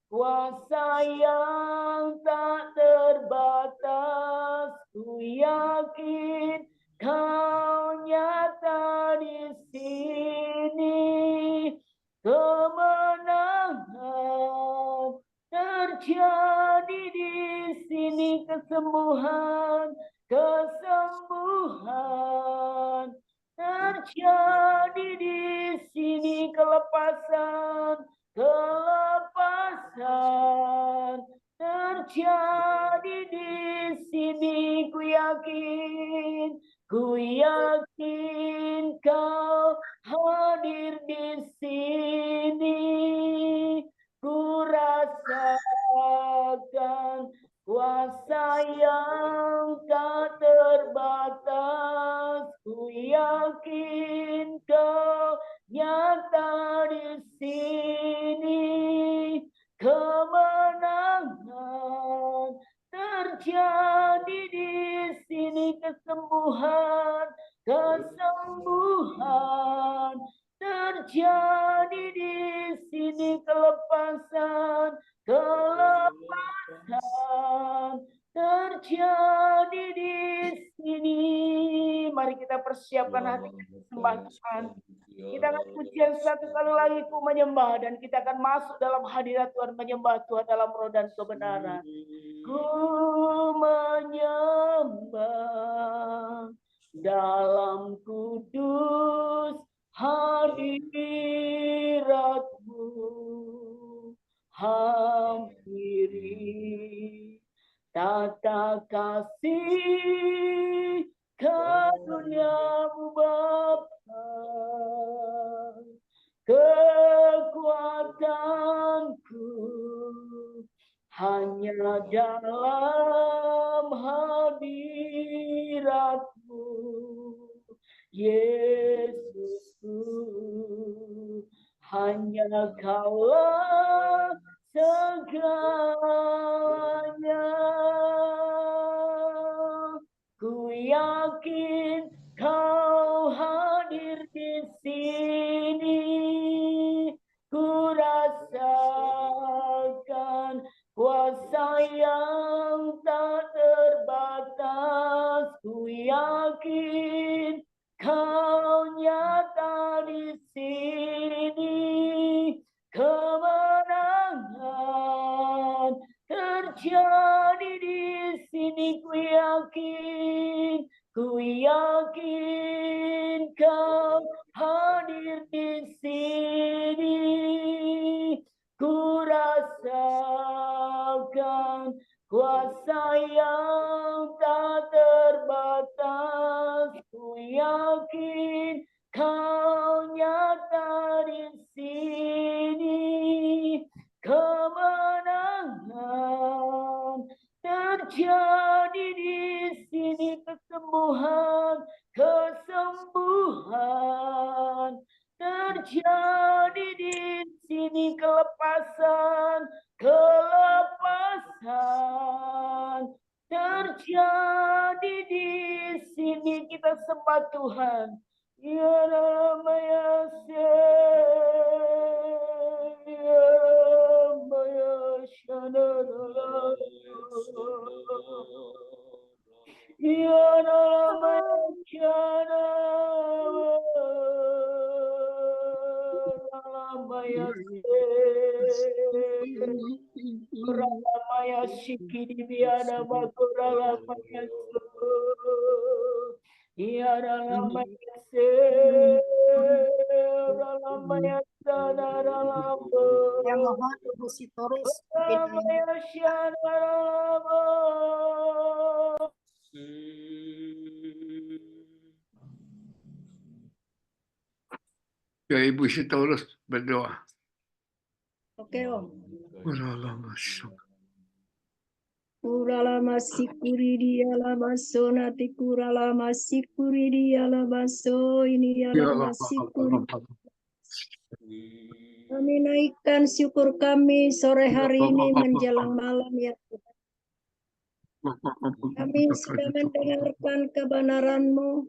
kuasa yang tak terbatas. Ku yakin Kau nyata di sini. Kemenangan terjadi di sini, kesembuhan terjadi di sini, kelepasan terjadi di sini. Ku yakin Kau hadir di sini. Ku rasakan kuasa yang tak terbatas. Ku yakin Kau nyata di sini. Kemenangan terjadi di sini, kesembuhan terjadi di sini, kelepasan terjadi di sini. Mari kita persiapkan hati kita sembah Tuhan. Kita akan pujian satu kali lagi, ku menyembah, dan kita akan masuk dalam hadirat Tuhan, menyembah Tuhan dalam roh dan kebenaran. Ku menyembah dalam kudus hadirat-Mu, hampiri tata kasih karunia-Mu Bapa. Kekuatanku hanya dalam hadirat-Mu, Yesusku. Hanya Kaulah segalanya. Ku yakin Kau hadir di sini. Ku rasakan kuasa yang tak terbatas. Ku yakin Kau nyata di sini. Kemenangan terjadi di sini. Ku yakin Kau hadir di sini. Ku rasakan kuasa yang tak terbatas. Ku yakin Kau nyata di sini. Kemenangan terjadi di sini, kesembuhan terjadi di sini, kelepasan terjadi di sini. Kita sembah Tuhan. Ya Ramaya Maya Shikidi Biana Bakura Maya Yara Maya Se Maya Sana Ya mohon Ibu Sitorus Maya Shana Ya Ibu Sitorus berdoa. Oke Om. Kurala masikuri dia lamaso nati kurala masikuri dia lamaso ini Ya ala Allah. masikuri. Kami naikkan syukur kami sore hari ini menjelang malam ya Tuhan. Kami sudah mendengarkan kebenaran-Mu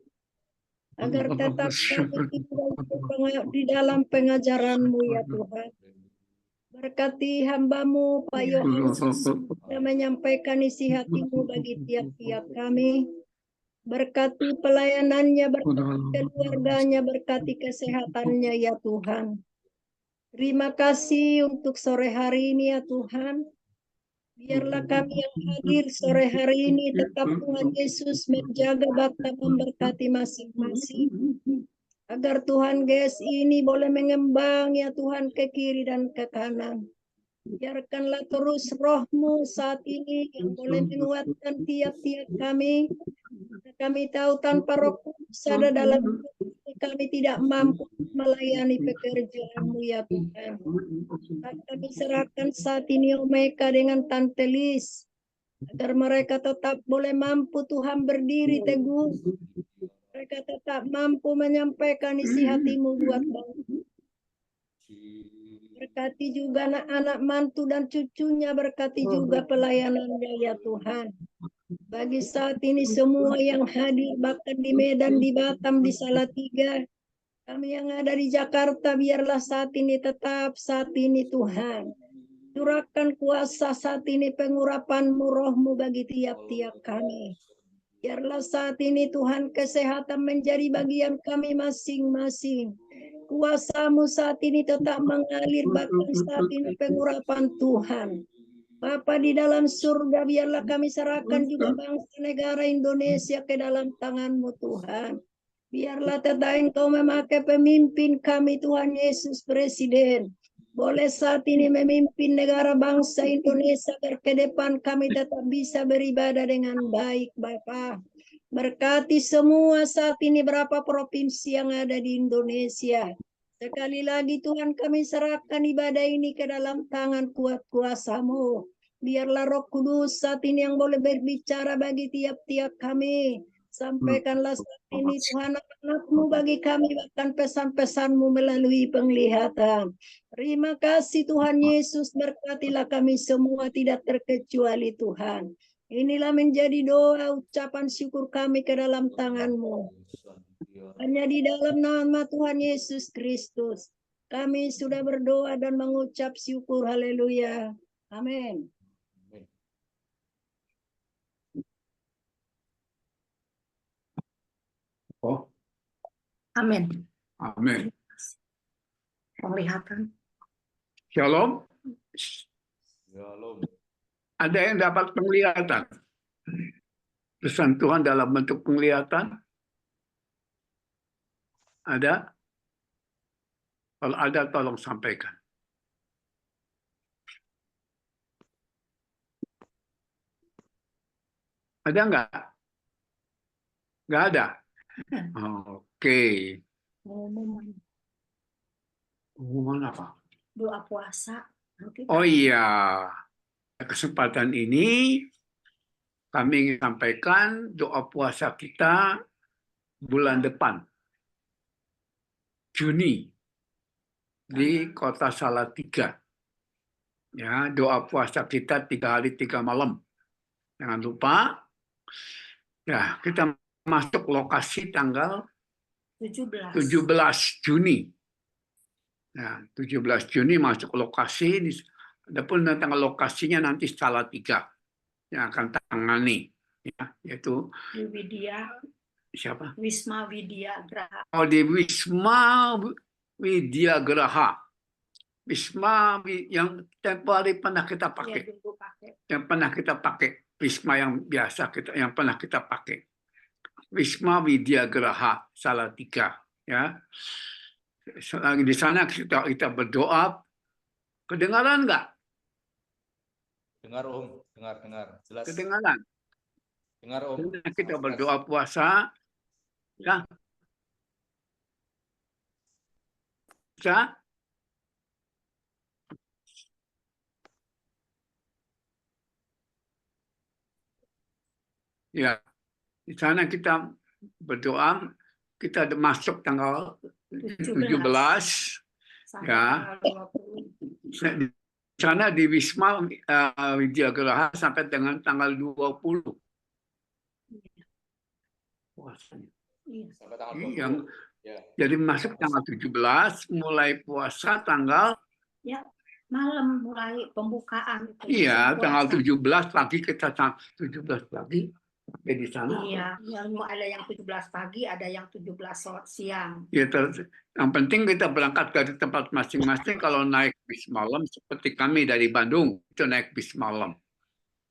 agar tetap kami tinggal di dalam pengajaran-Mu ya Tuhan. Berkati hamba-Mu Pak Yohanes yang menyampaikan isi hati-Mu bagi tiap-tiap kami. Berkati pelayanannya, berkati keluarganya, berkati kesehatannya ya Tuhan. Terima kasih untuk sore hari ini ya Tuhan. Biarlah kami yang hadir sore hari ini tetap Tuhan Yesus menjaga bakta memberkati masing-masing. Agar Tuhan Yesus ini boleh mengembang ya Tuhan ke kiri dan ke kanan. Biarkanlah terus roh-Mu saat ini yang boleh menguatkan tiap-tiap kami. Kami tahu tanpa Roh Kudus ada dalam kami tidak mampu melayani pekerjaan-Mu ya Tuhan. Kami serahkan saat ini Omeka dengan Tante Lis, agar mereka tetap boleh mampu Tuhan berdiri teguh. Mereka tetap mampu menyampaikan isi hati-Mu buat bangsa. Berkati juga anak-anak mantu dan cucunya, berkati juga pelayanannya ya Tuhan. Bagi saat ini semua yang hadir bahkan di Medan, di Batam, di Salatiga, kami yang ada di Jakarta, biarlah saat ini tetap saat ini Tuhan. Curahkan kuasa saat ini pengurapan-Mu, Roh-Mu bagi tiap-tiap kami. Biarlah saat ini Tuhan kesehatan menjadi bagian kami masing-masing. Kuasa-Mu saat ini tetap mengalir bahkan saat ini pengurapan Tuhan. Bapa di dalam surga, biarlah kami serahkan juga bangsa negara Indonesia ke dalam tangan-Mu Tuhan. Biarlah tetap Engkau memakai pemimpin kami Tuhan Yesus Presiden. Boleh saat ini memimpin negara bangsa Indonesia agar ke depan kami tetap bisa beribadah dengan baik Bapa. Berkati semua saat ini berapa provinsi yang ada di Indonesia. Sekali lagi Tuhan kami serahkan ibadah ini ke dalam tangan kuat kuasa-Mu. Biarlah Roh Kudus saat ini yang boleh berbicara bagi tiap-tiap kami. Sampaikanlah saat ini Tuhan anak-anak-Mu bagi kami, bahkan pesan-pesan-Mu melalui penglihatan. Terima kasih Tuhan Yesus, berkatilah kami semua tidak terkecuali Tuhan. Inilah menjadi doa ucapan syukur kami ke dalam tangan-Mu. Hanya di dalam nama Tuhan Yesus Kristus kami sudah berdoa dan mengucap syukur. Haleluya. Amin. Oh, Amin. amin. Penglihatan. Shalom. Shalom. Ada yang dapat penglihatan? Pesan Tuhan dalam bentuk penglihatan? Ada? Kalau ada, tolong sampaikan. Ada nggak? Nggak ada? Oke. Pengumuman apa? Doa puasa. Oh iya. Kesempatan ini kami ingin sampaikan doa puasa kita bulan depan. Juni. Di Kota Salatiga. Ya, doa puasa kita 3 hari 3 malam. Jangan lupa. Ya, kita masuk lokasi tanggal 17 Juni. Nah, 17 Juni masuk lokasi. Adapun tanggal lokasinya nanti Salatiga yang akan tangani. ya, yaitu Widya, siapa? Wisma Widya Graha. Oh, di Wisma Widya Graha. Wisma yang tempo hari pernah kita Ya, pakai, dulu pakai. yang pernah kita pakai, Wisma yang biasa kita, yang pernah kita pakai. Wisma Widya Graha Salatiga, ya. Selagi di sana kita berdoa, kedengaran nggak? Dengar Om, dengar, jelas. Kedengaran. Dengar Om. Kita berdoa puasa, ya. Bisa? Ya, di sana kita berdoa, kita masuk tanggal 17, sampai ya. tanggal 20. Di sana di Wisma Widya Graha sampai dengan tanggal 20. Puasanya. Iya. Sampai tanggal Yang 20. Ya. jadi masuk tanggal 17, mulai puasa tanggal Ya, malam mulai pembukaan. iya, Puasa. tanggal 17 pagi kita 17 pagi sampai di sana. Iya, ada yang 17 pagi, ada yang 17 siang. Ya, yang penting kita berangkat dari tempat masing-masing. Kalau naik bis malam seperti kami dari Bandung itu naik bis malam.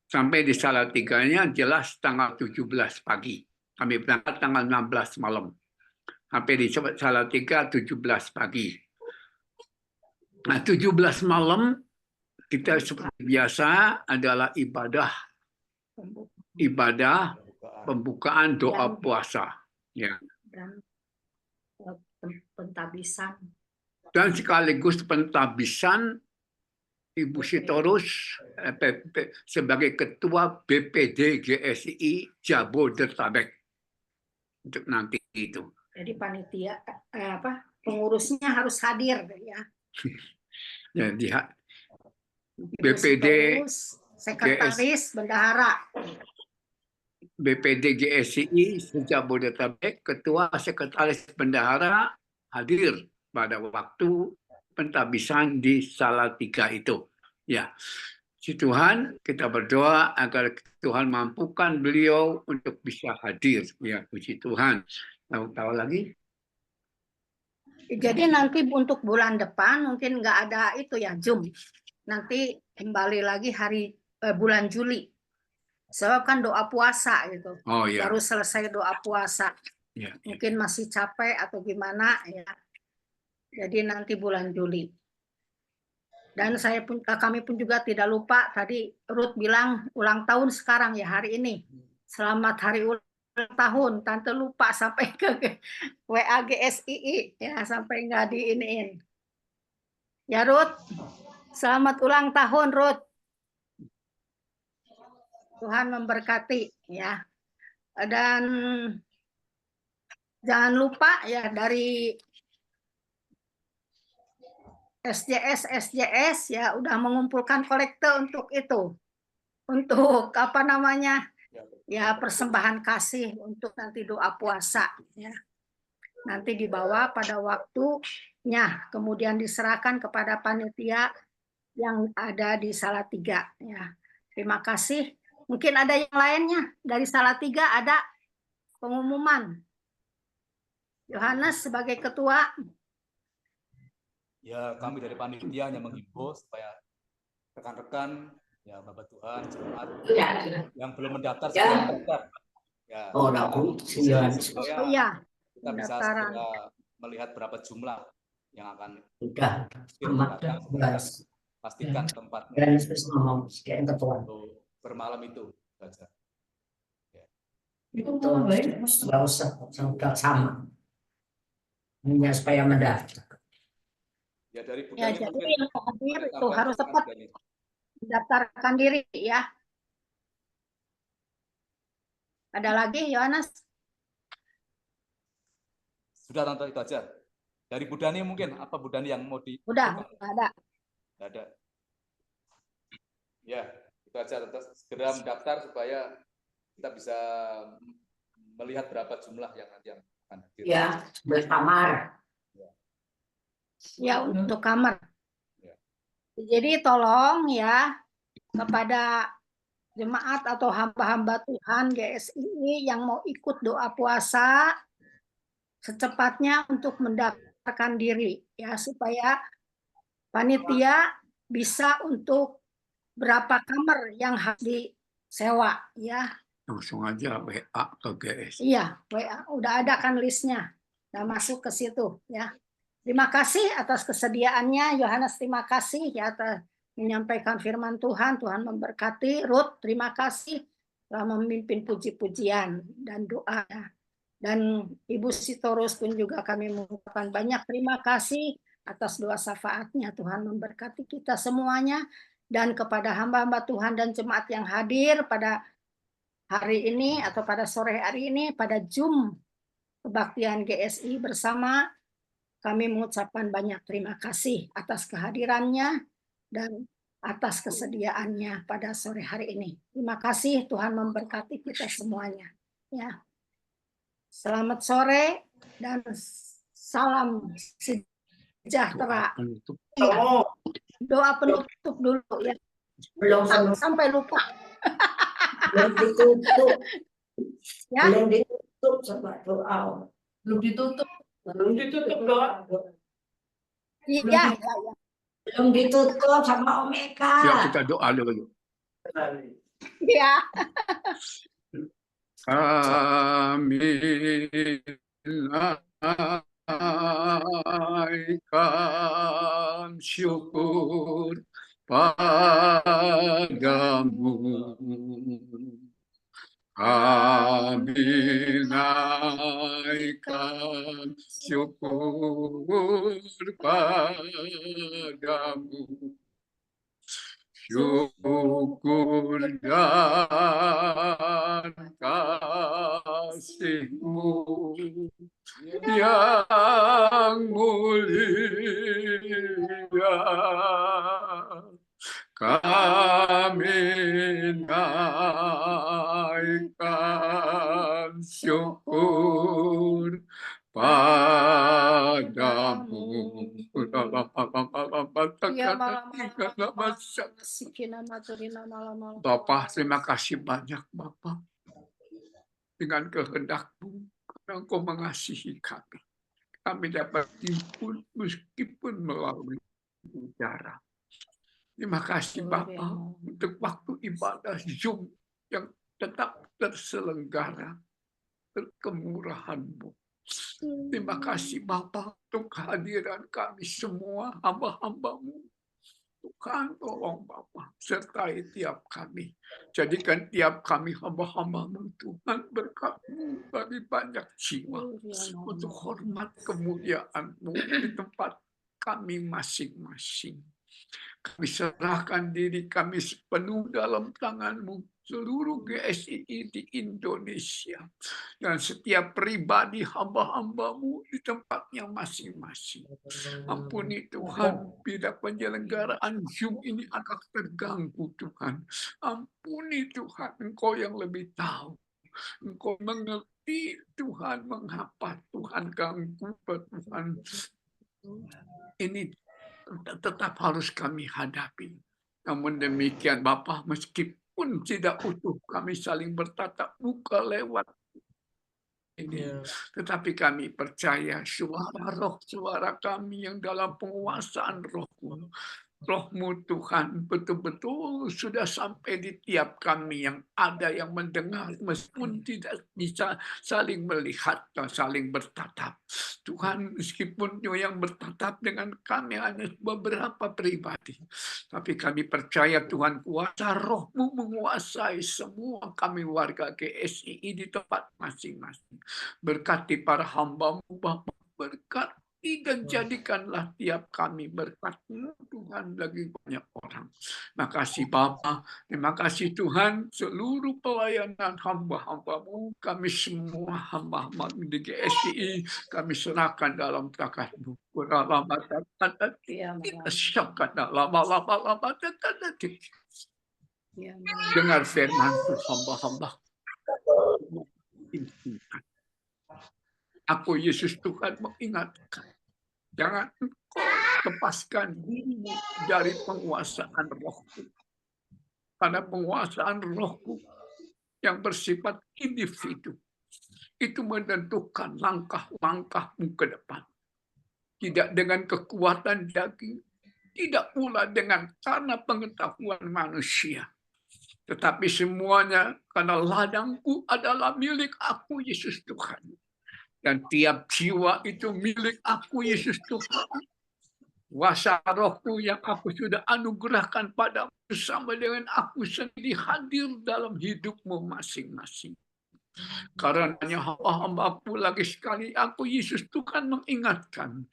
Sampai di Salatiganya jelas tanggal 17 pagi. Kami berangkat tanggal 16 malam. Sampai di Salatiga 17 pagi. Nah, 17 malam kita seperti biasa adalah ibadah pembukaan doa puasa, ya. Dan pentabisan. Dan sekaligus pentabisan Ibu Sitorus sebagai Ketua BPD GSI Jabodetabek untuk nanti itu. Jadi panitia pengurusnya harus hadir ya. Jadi BPD sekretaris bendahara. BPD GSI Jabodetabek, Ketua Sekretaris Bendahara hadir pada waktu pentabisan di Salatiga itu. Ya, si Tuhan kita berdoa agar Tuhan mampukan beliau untuk bisa hadir. Ya, puji Tuhan. Tahu lagi? Jadi nanti untuk bulan depan mungkin nggak ada itu ya Zoom. Nanti kembali lagi bulan Juli. Sebab kan doa puasa gitu. Oh, ya. Baru selesai doa puasa. Ya. Mungkin masih capek atau gimana ya. Jadi nanti bulan Juli. Dan kami pun juga tidak lupa tadi Ruth bilang ulang tahun sekarang ya hari ini. Selamat hari ulang tahun. Tante lupa sampai ke WA GSII ya sampai nggak diiniin. Ya Ruth, selamat ulang tahun Ruth. Tuhan memberkati ya. Dan jangan lupa ya dari SJS ya udah mengumpulkan kolekte untuk itu. Untuk apa namanya? Ya persembahan kasih untuk nanti doa puasa ya. Nanti dibawa pada waktunya kemudian diserahkan kepada panitia yang ada di Salatiga ya. Terima kasih. Mungkin ada yang lainnya dari Salatiga ada pengumuman. Yohanes sebagai ketua. Ya, kami dari panitia hanya menghimbau supaya rekan-rekan, ya Bapak Tuhan, jemaat yang belum mendaftar segera mendaftar. Ya. Supaya kita bisa segera melihat berapa jumlah yang akan datang. Pastikan tempatnya untuk bermalam itu saja. Ya. Itu nggak usah sama. Hanya supaya mendaftar. Ya dari Ya, jadi yang hadir itu harus cepat mendaftarkan diri ya. Ada lagi Yohanes? Sudah Tante itu aja. Dari Budani mungkin apa Budani yang mau di? Udah, ada. Ada. Ya, itu aja Tante. Segera mendaftar supaya kita bisa melihat berapa jumlah yang nanti yang akan hadir. Ya, berkamar. Ya, untuk kamar. Jadi tolong ya kepada jemaat atau hamba-hamba Tuhan GSI yang mau ikut doa puasa secepatnya untuk mendaftarkan diri ya, supaya panitia bisa untuk berapa kamar yang harus disewa ya. Langsung aja WA ke GSI. Iya, WA udah ada kan listnya, udah masuk ke situ ya. Terima kasih atas kesediaannya Yohanes, terima kasih ya atas menyampaikan firman Tuhan. Tuhan memberkati. Ruth, terima kasih telah memimpin puji-pujian dan doa. Dan Ibu Sitorus pun juga kami mengucapkan banyak terima kasih atas doa syafaatnya. Tuhan memberkati kita semuanya. Dan kepada hamba-hamba Tuhan dan jemaat yang hadir pada hari ini atau pada sore hari ini pada Zoom kebaktian GSI bersama, kami mengucapkan banyak terima kasih atas kehadirannya dan atas kesediaannya pada sore hari ini. Terima kasih, Tuhan memberkati kita semuanya. Ya. Selamat sore dan salam sejahtera. Ya. Doa penutup dulu ya. Belum Sampai lupa. belum ditutup. Ya. Belum ditutup sama doa. Belum ditutup. Belum ditutup doa. Iya. Belum ditutup sama Omega. Ya, kita doa dulu. Iya. Kami naikkan syukur padamu. Kami naikkan syukur padamu. Syukur dan kasih-Mu yang mulia. Kami naikkan syukur padamu. Bapak, terima kasih banyak Bapak. Dengan kehendak-Mu, karena Engkau mengasihi kami. Kami dapat timbul meskipun melalui udara. Terima kasih Bapak untuk waktu ibadah Zoom yang tetap terselenggara berkemurahan-Mu. Terima kasih Bapak untuk kehadiran kami semua hamba-hamba-Mu. Tuhan tolong Bapak sertai tiap kami. Jadikan tiap kami hamba-hamba-Mu Tuhan berkat-Mu bagi banyak jiwa untuk hormat kemuliaan-Mu di tempat kami masing-masing. Kami serahkan diri kami sepenuh dalam tangan-Mu, seluruh GSI di Indonesia, dan setiap pribadi hamba-hamba-Mu di tempatnya masing-masing. Ampuni Tuhan, bila penyelenggaraan Zoom ini akan terganggu Tuhan. Ampuni Tuhan, Engkau yang lebih tahu. Engkau mengerti Tuhan, mengapa Tuhan ganggu Tuhan. Ini tetap harus kami hadapi. Namun demikian Bapak, meskipun tidak utuh kami saling bertatap muka lewat ini, tetapi kami percaya suara kami yang dalam penguasaan Roh-Mu. Roh-Mu Tuhan betul-betul sudah sampai di tiap kami yang ada yang mendengar meskipun tidak bisa saling melihat dan saling bertatap. Tuhan, meskipun yang bertatap dengan kami hanya beberapa pribadi, tapi kami percaya Tuhan kuasa Roh-Mu menguasai semua kami warga GSI di tempat masing-masing. Berkati para hamba-Mu Bapa, berkati dan jadikanlah tiap kami berkat-Mu Tuhan bagi banyak orang. Makasih Bapa, terima kasih Tuhan, seluruh pelayanan hamba-hamba-Mu, kami semua hamba-hamba di GSI, kami serahkan dalam tangan-Mu. Dengar firman hamba-hamba. Aku Yesus Tuhan mengingatkan, jangan engkau lepaskan dirimu dari penguasaan Roh-Mu. Karena penguasaan rohku yang bersifat individu itu menentukan langkah-langkahmu ke depan. Tidak dengan kekuatan daging, tidak pula karena pengetahuan manusia. Tetapi semuanya karena ladangku adalah milik aku, Yesus Tuhan. Dan tiap jiwa itu milik aku, Yesus Tuhan. Kuasa rohku yang aku sudah anugerahkan padamu bersama dengan aku sendiri hadir dalam hidupmu masing-masing. Karenanya hamba-hambaku lagi sekali aku, Yesus Tuhan, mengingatkan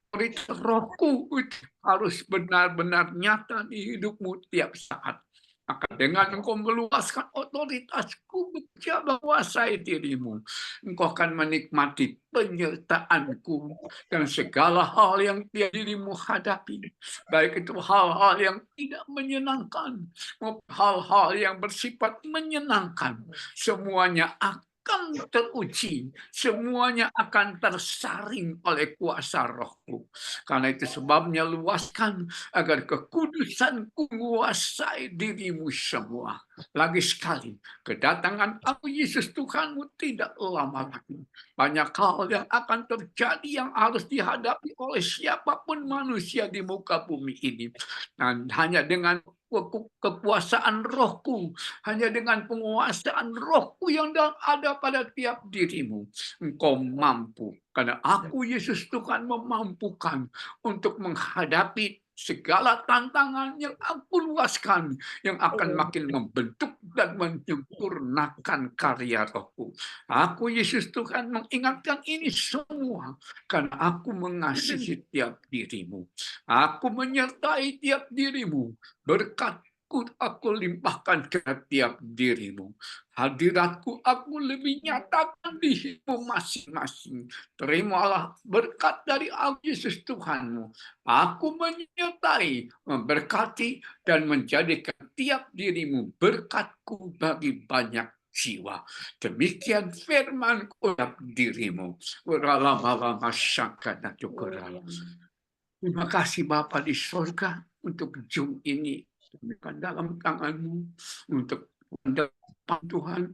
otoritas rohku itu harus benar-benar nyata di hidupmu tiap saat. Maka dengan engkau meluaskan otoritasku bekerja menguasai dirimu, engkau akan menikmati penyertaanku dan segala hal yang dirimu hadapi. Baik itu hal-hal yang tidak menyenangkan maupun hal-hal yang bersifat menyenangkan. Semuanya akan teruji, semuanya akan tersaring oleh kuasa rohku. Karena itu sebabnya luaskan agar kekudusanku menguasai dirimu semua. Lagi sekali, kedatangan aku Yesus Tuhanmu tidak lama lagi. Banyak hal yang akan terjadi yang harus dihadapi oleh siapapun manusia di muka bumi ini. Dan hanya dengan kekuasaan rohku, hanya dengan penguasaan rohku yang ada pada tiap dirimu, engkau mampu. Karena aku, Yesus Tuhan, memampukan untuk menghadapi segala tantangan yang aku luaskan, yang akan makin membentuk dan menyempurnakan karya rohku. Aku, Yesus Tuhan, mengingatkan ini semua, karena aku mengasihi tiap dirimu. Aku menyertai tiap dirimu. Berkatku aku limpahkan ke tiap dirimu. Hadiratku aku lebih nyatakan di hidupmu masing-masing. Terimalah berkat dari Allah Yesus Tuhanmu. Aku menyertai, memberkati, dan menjadikan tiap dirimu berkatku bagi banyak jiwa. Demikian firman ucap dirimu. Terima kasih Bapa di surga untuk Zoom ini. Demikian dalam tanganmu untuk mendepan Tuhan.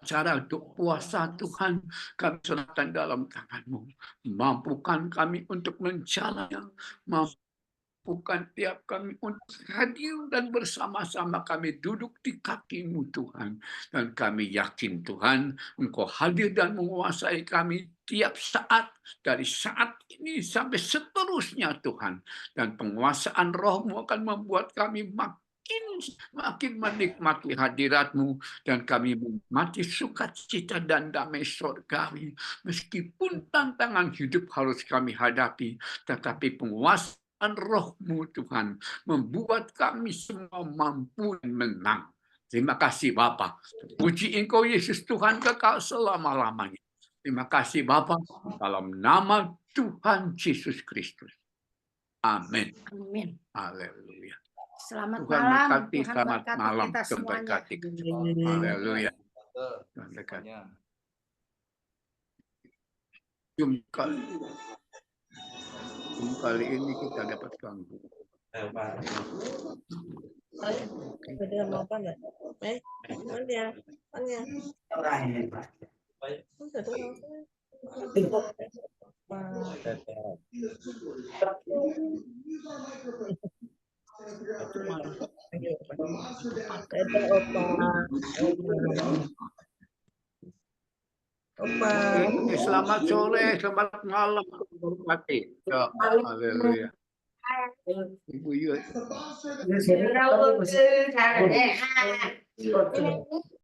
Cara untuk puasa Tuhan kami serahkan dalam tanganmu. Mampukan kami untuk menjalannya. Mampukan tiap kami untuk hadir dan bersama-sama kami duduk di kaki-Mu Tuhan. Dan kami yakin Tuhan, Engkau hadir dan menguasai kami tiap saat, dari saat ini sampai seterusnya Tuhan. Dan penguasaan Roh-Mu akan membuat kami makin menikmati hadirat-Mu, dan kami menikmati sukacita dan damai surgawi. Meskipun tantangan hidup harus kami hadapi, tetapi penguasaan Roh-Mu Tuhan membuat kami semua mampu dan menang. Terima kasih Bapa. Puji Engkau Yesus Tuhan kekal selama-lamanya. Terima kasih Bapa, dalam nama Tuhan Yesus Kristus. Amin. Amin. Haleluya. Selamat Tuhan malam. berkati, Tuhan selamat berkati malam. kita Tuhan semuanya. berkati. Haleluya. Tuhan berkati. Jum kali ini kita dapat ganggu. Selamat sore, selamat malam. Haleluya. Ibu Yud.